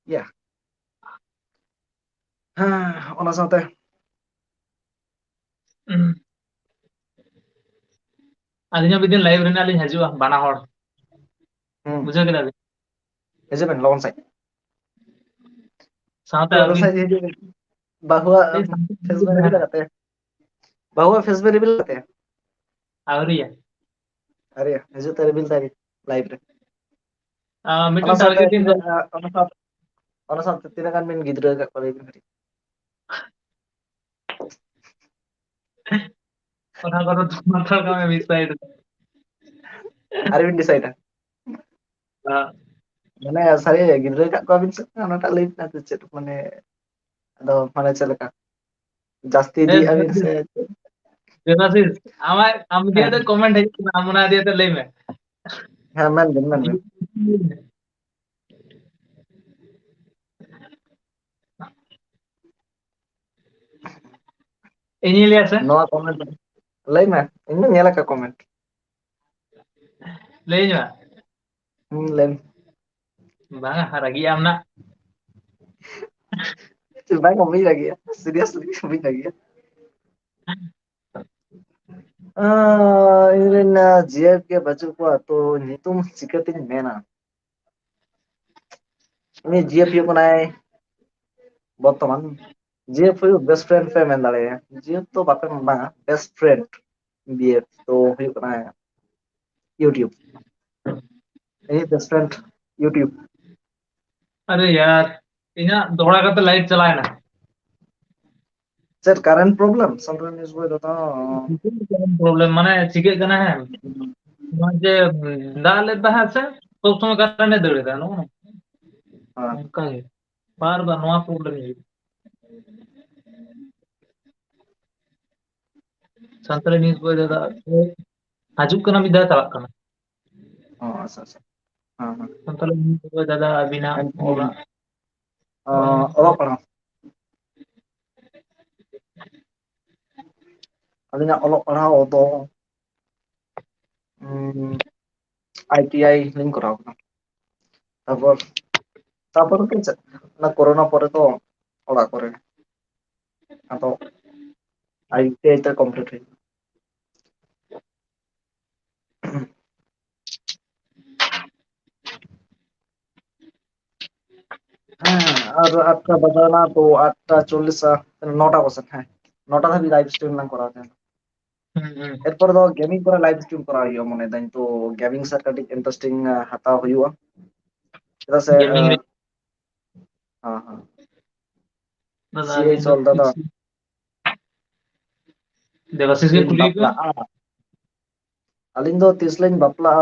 [SPEAKER 1] ᱭᱟ ᱦᱮᱸ ᱚᱱᱟ ᱥᱟᱶᱛᱮ
[SPEAKER 2] अलिंग भी दिन लाइव रहना अलिंग हजुआ बाना हॉर।
[SPEAKER 1] ᱦᱩᱸ
[SPEAKER 2] बुझे के दादा।
[SPEAKER 1] ᱦᱤᱡᱩᱜ ᱵᱮᱱ ᱞᱚᱜᱚᱱ ᱥᱟᱺᱦᱤᱡ
[SPEAKER 2] साथ
[SPEAKER 1] ᱞᱚᱜᱚᱱ
[SPEAKER 2] अभी
[SPEAKER 1] ᱥᱟᱺᱦᱤᱡ ᱦᱤᱡᱩᱜ ᱵᱮᱱ ᱵᱟᱹᱦᱩᱣᱟᱜ ᱯᱷᱮᱥ ᱵᱮᱱ ᱨᱤᱵᱤᱞ ᱠᱟᱛᱮ ᱵᱟᱹᱦᱩᱣᱟᱜ ᱯᱷᱮᱥ ᱵᱮᱱ ᱨᱤᱵᱤᱞ ᱠᱟᱛᱮ
[SPEAKER 2] आवरी है।
[SPEAKER 1] ᱟᱨᱮ ᱦᱤᱡᱩᱜ ᱛᱮ ᱨᱤᱵᱤᱞ ᱛᱟᱭ ᱞᱟइভ ᱨᱮ ᱚᱱᱟ
[SPEAKER 2] मीटिंग
[SPEAKER 1] ᱥᱟᱶᱛᱮ
[SPEAKER 2] टारगेटिंग
[SPEAKER 1] ᱛᱤᱱᱟᱹᱜ ᱚᱱᱟ ᱥᱟᱶᱛᱮ ᱛᱤᱱᱟᱹᱜ ᱜᱟᱱ ᱵᱤᱱ ᱜᱤᱫᱽᱨᱟᱹ ᱟᱠᱟᱫ ᱠᱚᱣᱟ ᱞᱟᱹᱭ ᱵᱤᱱ ᱠᱟᱹᱴᱤᱡ
[SPEAKER 2] और करो तुम मतलब का मैं मिस साइड।
[SPEAKER 1] ᱟᱨ ᱵᱤᱱ ᱰᱤᱥᱟᱭᱤᱰᱟ ᱢᱟᱱᱮ ᱥᱟᱹᱨᱤ ᱜᱤᱫᱽᱨᱟᱹ ᱟᱠᱟᱫ ᱠᱚᱣᱟᱵᱤᱱ ᱥᱮ ᱚᱱᱟᱴᱟᱜ ᱞᱟᱹᱭ ᱵᱤᱱ ᱟᱫᱚ ᱪᱮᱫ ᱢᱟᱱᱮ ᱟᱫᱚ ᱢᱟᱱᱮ ᱪᱮᱫ ᱞᱮᱠᱟ ᱡᱟᱹᱥᱛᱤ ᱤᱫᱤᱭᱮᱫᱼᱟ ᱵᱤᱱ ᱥᱮ
[SPEAKER 2] देवाशीष আমার আমি দিয়ে তো কমেন্ট है নাম না দিয়ে তো লই মে।
[SPEAKER 1] ᱦᱮᱸ ᱢᱮᱱ ᱵᱤᱱ
[SPEAKER 2] इन्हीं लिया से
[SPEAKER 1] ᱱᱚᱣᱟ ᱠᱚᱢᱮᱱᱴ ᱞᱟᱹᱭ ᱢᱮ ᱤᱧ ᱫᱚ ᱧᱮᱞ ᱟᱠᱟᱫ ᱠᱚᱢᱮᱱᱴ
[SPEAKER 2] ले जा
[SPEAKER 1] ᱞᱟᱹᱭ ᱢᱮ
[SPEAKER 2] bang haragi amna
[SPEAKER 1] ᱵᱟᱝ ᱵᱟᱹᱧ ᱨᱟᱹᱜᱤᱜᱼᱟ ᱥᱤᱨᱤᱭᱟᱥᱞᱤ ᱵᱟᱹᱧ ᱨᱟᱹᱜᱤᱜᱼᱟ ᱤᱧ ᱨᱮᱱ ᱡᱤᱭᱟᱹᱲ ᱜᱮ ᱵᱟᱹᱪᱩᱜ ᱠᱚᱣᱟ ᱛᱚ ᱧᱩᱛᱩᱢ ᱪᱤᱠᱟᱹᱛᱤᱧ ᱢᱮᱱᱟ ᱩᱱᱤ ᱡᱤᱭᱟᱹᱯ ᱦᱩᱭᱩᱜ ᱠᱟᱱᱟᱭ ᱵᱚᱨᱛᱚᱢᱟᱱ ᱡᱤᱭᱟᱹᱯ ᱦᱩᱭᱩᱜ ᱵᱮᱥᱴ ᱯᱷᱨᱮন্ড ᱯᱮ ᱢᱮᱱ ᱫᱟᱲᱮᱭᱟᱜᱼᱟ ᱡᱤᱭᱟᱹᱯ ᱫᱚ ᱵᱟᱯᱮ ᱵᱟᱝᱟ ᱵᱮᱥᱴ ᱯᱷᱨᱮন্ড ᱵᱤᱭᱮᱯ ᱛᱚ ᱦᱩᱭᱩᱜ ᱠᱟᱱᱟ यूट्यूब यही बेस्ट फ्रेंड यूट्यूब
[SPEAKER 2] अरे यार इना दोहरा का तो लाइट चलाए ना
[SPEAKER 1] sir current problem sunrise news बोय तो
[SPEAKER 2] प्रॉब्लम माने चिके कना है जे दाले बहा से तो समय करने दे देता नो
[SPEAKER 1] हाँ
[SPEAKER 2] उनका है बार बार नवा प्रॉब्लम है संतरे न्यूज़ बोय दादा हाजुक कना मिदा चला कना
[SPEAKER 1] हाँ अच्छा हाँ हाँ
[SPEAKER 2] संतरे न्यूज़ बोय दादा अबिना ओरा
[SPEAKER 1] और पढ़ा अलिना ऑलॉग पढ़ा तो आईटीआई लिंक करा होगा তারপর তারপর তো না করোনা পরে তো ওরা করে তো আইটিআই টা কমপ্লিট হয়ে হ্যাঁ আর 8টা বাজে না তো 8:40 9টা বছর হ্যাঁ 9টা ধাবি লাইভ স্ট্রিম না করা যায় এরপর তো গেমিং করে লাইভ স্ট্রিম করা হইও মনে দেন তো গেমিং স্যার কাটিক ইন্টারেস্টিং হাতাও হইও चेदा से
[SPEAKER 2] गेमिंग रे
[SPEAKER 1] हाँ हाँ
[SPEAKER 2] दादा
[SPEAKER 1] सीए
[SPEAKER 2] अभी तो
[SPEAKER 1] चल दादा
[SPEAKER 2] देवाशीष के
[SPEAKER 1] तीन
[SPEAKER 2] कुली को
[SPEAKER 1] बापला अलिंग दो तीसलिंग बापला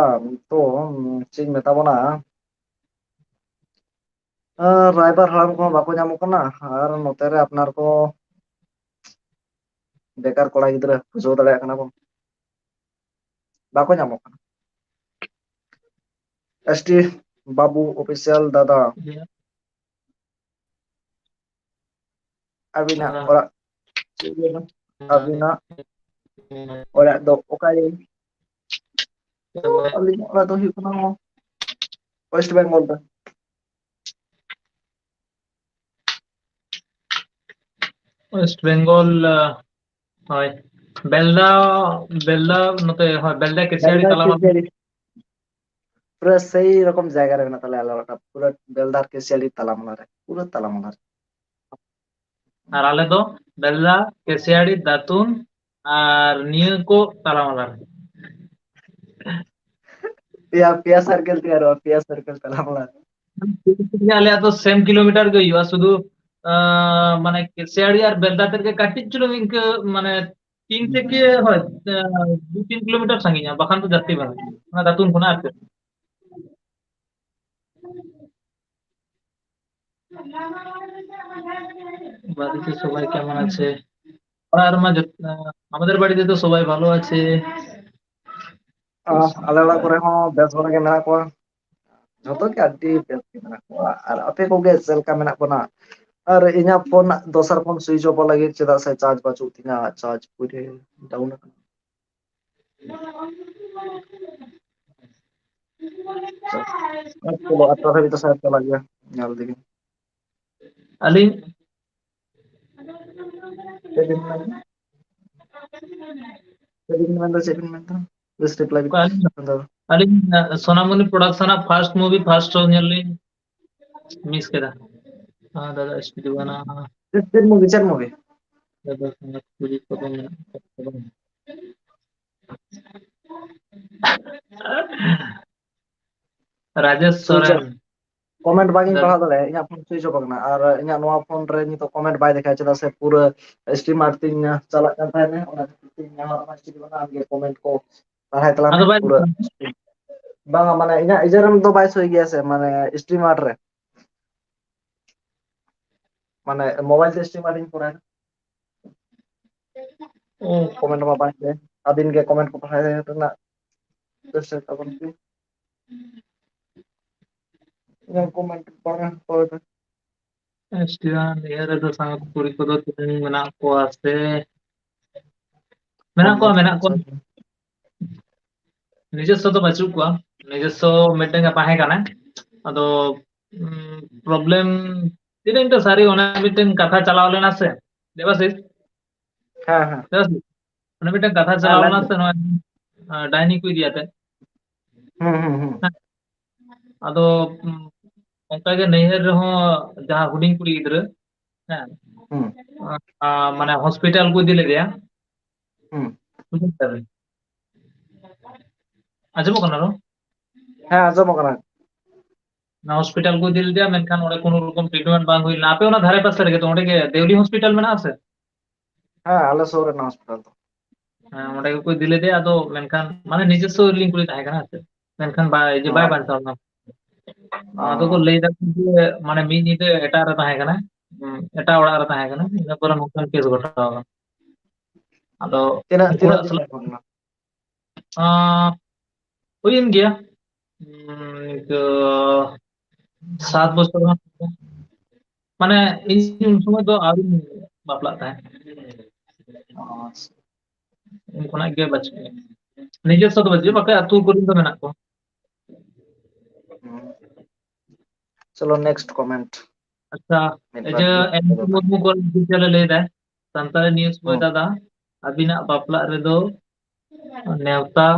[SPEAKER 1] तो चीज मेताबोना रायबार हाराम को बाको जामो कना और नोते रे अपनार को বেকার কড়া গিদ্রা বুঝাও দাঁড়ায় কানা বন বাকো ᱧᱟᱢᱚᱜ ᱠᱟᱱᱟ এসটি বাবু অফিসিয়াল দাদা আবিনাᱜ ᱚᱲᱟᱜ ᱟᱵᱤᱱᱟᱜ ᱚᱲᱟᱜ ᱫᱚ ᱚᱠᱟᱨᱮ ᱟᱹᱞᱤᱧᱟᱜ ᱚᱲᱟᱜ ᱫᱚ ᱦᱩᱭᱩᱜ ᱠᱟᱱᱟ ওয়েস্ট বেঙ্গল ᱨᱮ
[SPEAKER 2] ওয়েস্ট বেঙ্গল হয় বেলদা বেলদা নতে হয় বেলদা কেশিয়াড়ি
[SPEAKER 1] বেলদার
[SPEAKER 2] তালামালা
[SPEAKER 1] কেশিয়ারি পুরো সেই রকম জায়গা রে মেনা তাহলে আলাদা পুরো বেলদার কেশিয়ারি তালামালা রে পুরো তালামালা রে
[SPEAKER 2] আর আলে দো বেলদা কেশিয়াড়ি দাতুন আর নিয়ে কো তালামালা রে।
[SPEAKER 1] पिया सर्कल तैयार हुआ पिया सर्कल तालामाला रे
[SPEAKER 2] আলিয়া তো সেম কিলোমিটার গে হইবা শুধু মানে কেশিয়াড়ি আর বেলদা থেকে কাটিজ চুলো ইনকে মানে 3 থেকে হয় 2-3 কিলোমিটার সাঙ্গিᱧᱟ বাখান তো জাস্তি বাং না দাতুন খোনা আছে বাড়িতে সবাই কেমন আছে আর আমাদের বাড়িতে তো সবাই ভালো আছে
[SPEAKER 1] आले ओड़ा करे हो बेस बना के मेना को झोतो के अड्डी बेस के मेना को और आपे को गे सेलका मेना कोना और इना फोन दोसर फोन स्विच ऑफ लगे चेदा से चार्ज बाचू तिना चार्ज पूरे डाउन चलो अच्छा भी तो शायद चला गया यार देखिए
[SPEAKER 2] আলিং
[SPEAKER 1] सेविंग में जस्ट रिप्लाई
[SPEAKER 2] আলিং Sonamoni production first movie first show নিলি মিস কেদা দাদা এসপি দিবানা
[SPEAKER 1] चल मूवी
[SPEAKER 2] দাদা পুরি কদম রাজেশ সরেন
[SPEAKER 1] कमेंट बागिंग पढ़ा दले इना फोन स्विच ऑफ करना और इना नोआ फोन रे नि तो कमेंट बाय देखा चला से पूरा स्ट्रीम आर्टिंग चला kan थाने ओना तिन nya और स्ट्रीम बना आगे कमेंट को पढ़ाई तला
[SPEAKER 2] ᱟᱫᱚ
[SPEAKER 1] में
[SPEAKER 2] ᱵᱟᱭ
[SPEAKER 1] पूरा bang माने इना इजरम तो बाय सोई गया से माने स्ट्रीम आर्ट रे माने मोबाइल से स्ट्रीम आर्टिंग पूरा
[SPEAKER 2] ও
[SPEAKER 1] कमेंट में बाय दे अबिन के कमेंट को पढ़ाई दे ना जस्ट अपन की कमेंट पढ़ा
[SPEAKER 2] ᱮᱥᱴᱤᱭᱟন ᱤᱭᱟᱹ ᱨᱮᱫᱚ ᱥᱟᱸᱜ ᱠᱩᱲᱤ ᱠᱚᱫᱚ ᱛᱤᱱᱟᱹᱜ ᱢᱮᱱᱟᱜ ᱠᱚᱣᱟ ᱥᱮ ᱢᱮᱱᱟᱜ ᱠᱚᱣᱟ নিজস্ব তো বাঁচুক কোয়া নিজস্ব মিটিং তাহে কানে আদো প্রবলেম তিনটা তো সারি অনেক মিটিং কথা চালাও লেনা সে দেবাশিস
[SPEAKER 1] हाँ हाँ
[SPEAKER 2] দেবাশিস অনেক মিটিং কথা
[SPEAKER 1] हाँ
[SPEAKER 2] চালাও
[SPEAKER 1] लाइन
[SPEAKER 2] না সে ডাইনি কুই দিয়াতে
[SPEAKER 1] हम्म
[SPEAKER 2] ᱟᱫᱚ ᱚᱱᱠᱟ ᱜᱮ ᱱᱟᱹᱭᱦᱟᱹᱨ ᱨᱮᱦᱚᱸ ᱡᱟᱦᱟᱸ ᱦᱩᱰᱤᱧ ᱠᱩᱲᱤ ᱜᱤᱫᱽᱨᱟᱹ ᱦᱮᱸ
[SPEAKER 1] हम्म
[SPEAKER 2] মানে হসপিটাল को इदी लेदेया আজমো কেন রো
[SPEAKER 1] हाँ आजम करा
[SPEAKER 2] না হসপিটাল को इदी लेदेया मेनखान ওরে কোনো রকম ট্রিটমেন্ট বাং হইল না আপে ওনা ধারে পাশে রেগে তো ওটা কে দেউলি হসপিটাল মেনা আছে
[SPEAKER 1] हाँ आले सोरे ना हॉस्पिटल तो
[SPEAKER 2] হ্যাঁ ওটাকে কই দিলে দে আদো মেনখান মানে নিজস্ব লিঙ্ক করে তাহে কানা আছে মেনখান বাই যে বাই বানতাও না আদো को लई दा যে মানে মি নিতে এটা রে তাহে কানা এটা ওড়া রে তাহে কানা ইনা পরে নতুন কেস ঘটাও আদো
[SPEAKER 1] तीना
[SPEAKER 2] उनको
[SPEAKER 1] तीना
[SPEAKER 2] असला
[SPEAKER 1] दिन में
[SPEAKER 2] huyin gya ke 7 বছর মানে এই সময় তো আরো বাপলা তাহে उनखोना गे बच নিজস্ব তো বাজে বাকি আতু করিন তো মেনা को
[SPEAKER 1] चलो नेक्स्ट कमेंट
[SPEAKER 2] अच्छा যে এমপি মুর্মু কোন বিদ্যালয় লই দেয় সান্তালি নিউজ বই দাদা আবিনা বাপলা রেদো नेवता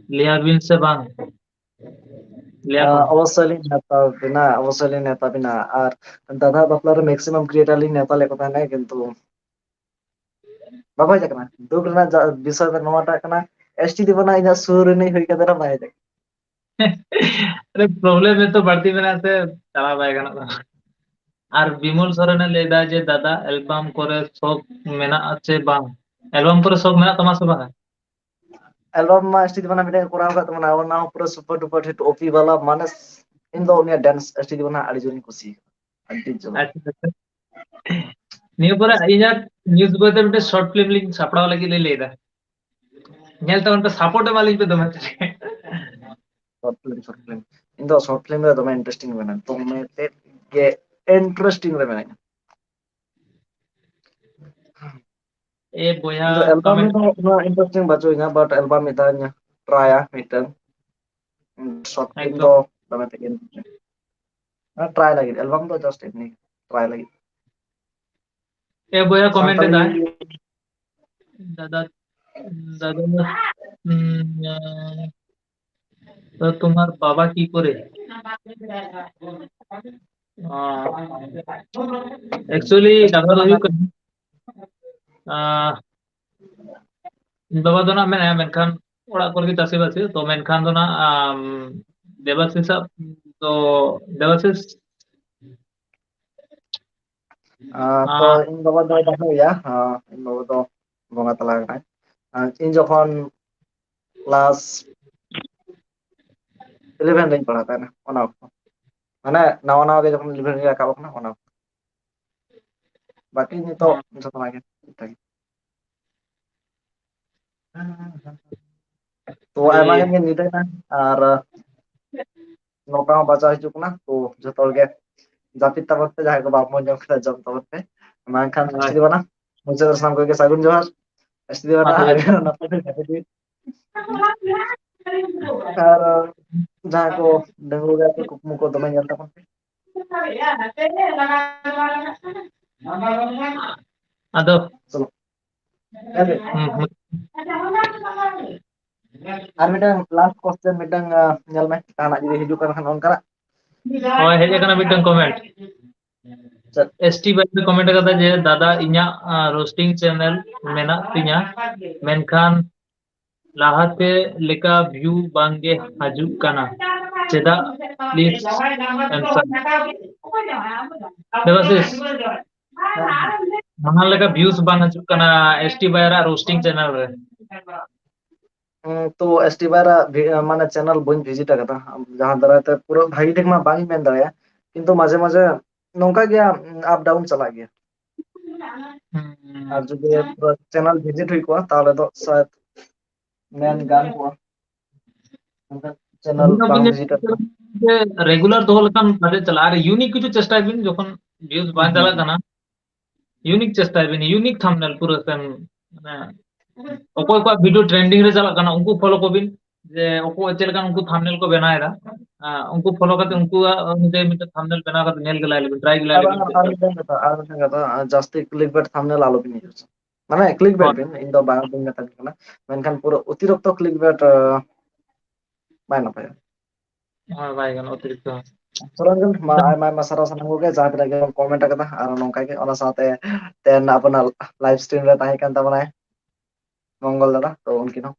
[SPEAKER 2] लियाबिन से बांग लियाबन
[SPEAKER 1] अवश्य नेता बिना अवश्य नेता बिना और दादा बापला रे मैक्सिमम क्रिएटर लिंग नेता ले पता नहीं किंतु बाबा जकना दुख ना विषय में नवाटा कना एसटी दिबना इना सुर नहीं होई कदरा बाय दे
[SPEAKER 2] अरे प्रॉब्लम है तो बढ़ती मेरा से चला पाएगा ना আর বিমল সরেনে লেদা যে দাদা অ্যালবাম করে সব মেনা আছে বাং অ্যালবাম করে সব মেনা তোমার সব বাং
[SPEAKER 1] एल्बम में एसटी दिबना मिटे कोराव का तमना और पूरा सुपर डुपर हिट ओपी वाला मानस इन दो उनिया डांस एसटी दिबना आड़ी जोनी खुशी अड्डी जो
[SPEAKER 2] ᱱᱤᱭᱟᱹ ᱯᱚᱨᱮ ᱤᱧᱟᱹᱜ ᱱᱤᱭᱩᱡ ᱵᱳᱭ ᱛᱮ ᱢᱤᱫᱴᱮᱱ ᱥᱚর্ট ফিল্ম ᱞᱤᱧ ᱥᱟᱯᱲᱟᱣ ᱞᱟᱹᱜᱤᱫ ᱞᱤᱧ ᱞᱟᱹᱭᱫᱟ ᱧᱮᱞ ᱛᱟᱵᱚᱱ ᱯᱮ ᱥᱟᱯᱳর্ট ᱮᱢᱟᱞᱤᱧ ᱯᱮ ᱫᱚᱢᱮ
[SPEAKER 1] শর্ট ফিল্ম ᱤᱧ ᱫᱚ ᱥᱚর্ᱴ ᱯᱷᱤল্ᱢ ᱨᱮ ᱫᱚᱢᱮ ᱤন্ᱴᱟᱨᱮᱥᱴᱤᱝ ᱢᱮᱱᱟᱜᱼᱟ ᱫᱚᱢᱮ ᱛᱮᱫ ᱜᱮ ᱤন্টারেস্টিং ᱨᱮ ᱢᱮᱱᱟᱜᱼᱟ
[SPEAKER 2] ए बोया
[SPEAKER 1] ᱤᱧ ᱫᱚ ᱮᱞᱵᱟᱢ
[SPEAKER 2] कमेंट
[SPEAKER 1] ᱨᱮᱫᱚ ᱩᱱᱟᱹᱜ ᱤন্টারেস্টিং ᱵᱟᱹᱪᱩᱜ ᱵᱟᱴ एल्बम ᱢᱤᱫ ᱫᱷᱟᱣ ᱤᱧ ᱴᱨᱟᱭᱟ ᱢᱤᱫᱴᱟᱝ শর্ট ফিল্ম
[SPEAKER 2] एकदम
[SPEAKER 1] ᱫᱚ ᱫᱚᱢᱮ ᱛᱮᱜᱮ ᱴᱨᱟᱭ ᱞᱟᱹᱜᱤᱫ एल्बम ᱫᱚ জাস্ট এমনি ট্রাই লাगित
[SPEAKER 2] ए बोया कमेंट
[SPEAKER 1] সান্তালি
[SPEAKER 2] दादा दादा दादा তো তোমার বাবা কি করে एक्चुअली दादा
[SPEAKER 1] ᱮᱥᱴᱤᱢᱮᱴ
[SPEAKER 2] ᱫᱚ ᱦᱩᱭᱩᱜ ᱠᱟᱱᱟ ᱤᱧ ᱵᱟᱵᱟ ᱫᱚ ᱱᱟᱜ ᱢᱮᱱᱟᱭᱟ ᱢᱮᱱᱠᱷᱟन ᱚᱲᱟᱜ ᱠᱚᱨᱮ ᱜᱮ ᱪᱟᱹᱥᱤᱵᱟᱥᱤ ᱛᱚ ᱢᱮᱱᱠᱷᱟन ᱫᱚ ᱱᱟᱜ ᱫᱮᱵᱟᱥᱤᱥᱟᱜ ᱫᱚ ᱫᱮᱵᱟᱥᱤᱥ
[SPEAKER 1] ᱛᱚ ᱤᱧ ᱵᱟᱵᱟ ᱫᱚ ᱵᱟᱹᱱᱩᱜ ᱮᱭᱟ ᱤᱧ ᱵᱟᱵᱟ ᱫᱚ ᱵᱚᱸᱜᱟ ᱛᱟᱞᱟ ᱟᱠᱟᱱᱟᱭ ᱤᱧ ᱡᱚᱠᱷᱚᱱ ক্লাস 11 ᱨᱤᱧ ᱯᱟᱲᱦᱟᱜ ᱛᱟᱦᱮᱱᱟ ᱚᱱᱟ ᱚᱠᱛᱚ ᱢᱟᱱᱮ ᱱᱟᱣᱟ ᱱᱟᱣᱟ ᱜᱮ ᱡᱚᱠᱷᱚᱱ 11 ᱨᱤᱧ ᱨᱟᱠᱟᱵ ᱟᱠᱟᱱᱟ ᱚᱱᱟ ᱚᱠᱛᱚ বাকি ᱱᱤᱛᱚᱜ ᱡᱚᱛᱚᱱᱟᱜ ᱜᱮ ᱴᱷᱤᱠ ᱴᱷᱟᱠ ᱛᱚ ᱟᱭᱢᱟ ᱜᱟᱱ ᱜᱮ ᱧᱤᱫᱟᱹᱭᱱᱟ ᱟᱨ ᱱᱚᱝᱠᱟ ᱦᱚᱸ ᱵᱟᱡᱟᱣ ᱦᱤᱡᱩᱜ ᱠᱟᱱᱟ ᱛᱚ ᱡᱚᱛᱚ ᱦᱚᱲ ᱜᱮ ᱡᱟᱹᱯᱤᱫ ᱛᱟᱵᱚᱱ ᱯᱮ ᱡᱟᱦᱟᱸᱭ ᱠᱚ ᱵᱟᱵᱚᱱ ᱡᱚᱢ ᱠᱮᱫᱟ ᱡᱚᱢ ᱛᱟᱵᱚᱱ ᱯᱮ ᱢᱟ ᱮᱱᱠᱷᱟᱱ ᱮᱥᱴᱤ ᱵᱟᱱᱟ ᱢᱩᱪᱟᱹᱫ ᱨᱮ ᱥᱟᱱᱟᱢ ᱠᱚᱜᱮ ᱥᱟᱹᱜᱩᱱ ᱡᱚᱦᱟᱨ ᱮᱥᱴᱤ ᱵᱟᱱᱟ ᱱᱟᱯᱟᱭ ᱛᱮ ᱡᱟᱹᱯᱤᱫ ᱵᱤᱱ ᱟᱨ ᱡᱟᱦᱟᱸᱭ ᱠᱚ ᱰᱟᱺᱜᱩᱣᱟᱹ ᱜᱮᱭᱟ ᱯᱮ ᱠᱩᱠᱢᱩ ᱠᱚ ᱫᱚᱢᱮ ᱧᱮᱞ ᱛᱟᱵᱚᱱ ᱯᱮ
[SPEAKER 2] ᱟᱫᱚ
[SPEAKER 1] ᱪᱚᱞᱚ ᱦᱮᱸ ᱟᱨ ᱢᱤᱫᱴᱟᱝ ᱞᱟᱥᱴ ᱠᱚᱥᱪᱮᱱ ᱢᱤᱫᱴᱟᱝ ᱧᱮᱞ ᱢᱮ ᱡᱟᱦᱟᱱᱟᱜ ᱡᱩᱫᱤ ᱦᱤᱡᱩᱜ ᱠᱟᱱ ᱠᱷᱟᱱ ᱚᱱᱠᱟᱱᱟᱜ
[SPEAKER 2] ᱦᱳᱭ ᱦᱮᱡ ᱟᱠᱟᱱᱟ ᱢᱤᱫᱴᱟᱝ ᱠᱚᱢᱮন্ট
[SPEAKER 1] ᱪᱮᱫ
[SPEAKER 2] एसटी भाई कमेंट कदा जे दादा इᱧᱟ रोस्टिंग चैनल मेना तिᱧा मेनखान लाहाते लेका व्यू बांगे हाजुक काना चेदा प्लीज आंसर देवाशीष
[SPEAKER 1] ᱦᱮᱸ ᱦᱮᱸ
[SPEAKER 2] ᱢᱟᱱᱟ ᱞᱮᱠᱟ ᱵᱷᱤᱭᱩᱥ ᱵᱟᱝ ᱦᱤᱡᱩᱜ ᱠᱟᱱᱟ एसटी भाई रोस्टिंग चैनल ᱨᱮ
[SPEAKER 1] तो एसटी बार माने चैनल बन विजिट कदा जहां दाराते पूरा भागी ठीक मा बांग मेन दाया किंतु माझे माझे नौका गया अप डाउन चला गया और जो पूरा चैनल विजिट हुई को ताले तो शायद मेन गान को चैनल बांग विजिट
[SPEAKER 2] रेगुलर दोहो लेखान भाবে चला আর ইউনিক কিছু চেষ্টা বিন যখন ভিউজ বাং চালা কানা ইউনিক চেষ্টা বিন ইউনিক থাম্বনেল পুরো সেম মানে অকয় কয় ভিডিও ট্রেন্ডিং রে চালা কানা উनको ফলো কবিন যে অকয় ᱪᱮᱫ ᱞᱮᱠᱟᱱ उनको থাম্বনেল को बनाए दा उनको फॉलो करते उनको अनुଯାয়ী मिटे थंबनेल बना कर नेल गला लेबिन ट्राई गला लेबिन
[SPEAKER 1] और मिटन कथा जास्ती क्लिक बेट थंबनेल आलो बिन यूज माने क्लिक बेट बिन इन दो बांग बिन मेता कना मेनखान पूरा अतिरिक्त क्लिक बेट बाय ना पाया
[SPEAKER 2] ᱦᱳᱭ ᱵᱟᱭ ᱜᱟᱱᱚᱜ ᱚতিরিক্ত
[SPEAKER 1] Sorangan ma sara sanang ko jahat lagi comment kata ar nongka ke ona saate ten apna live stream re tahe kan tabana mongol dada to unkin ho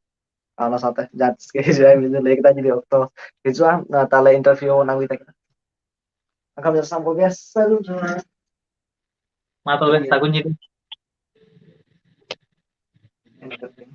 [SPEAKER 1] ona saate jat ke jai min le kita jadi okto hijua tale interview na wi tak akam jar sampo biasa lu
[SPEAKER 2] ᱢᱟ ᱛᱚᱵᱮ ᱥᱟᱹᱜᱩᱱ ᱧᱤᱫᱟᱹ
[SPEAKER 1] interesting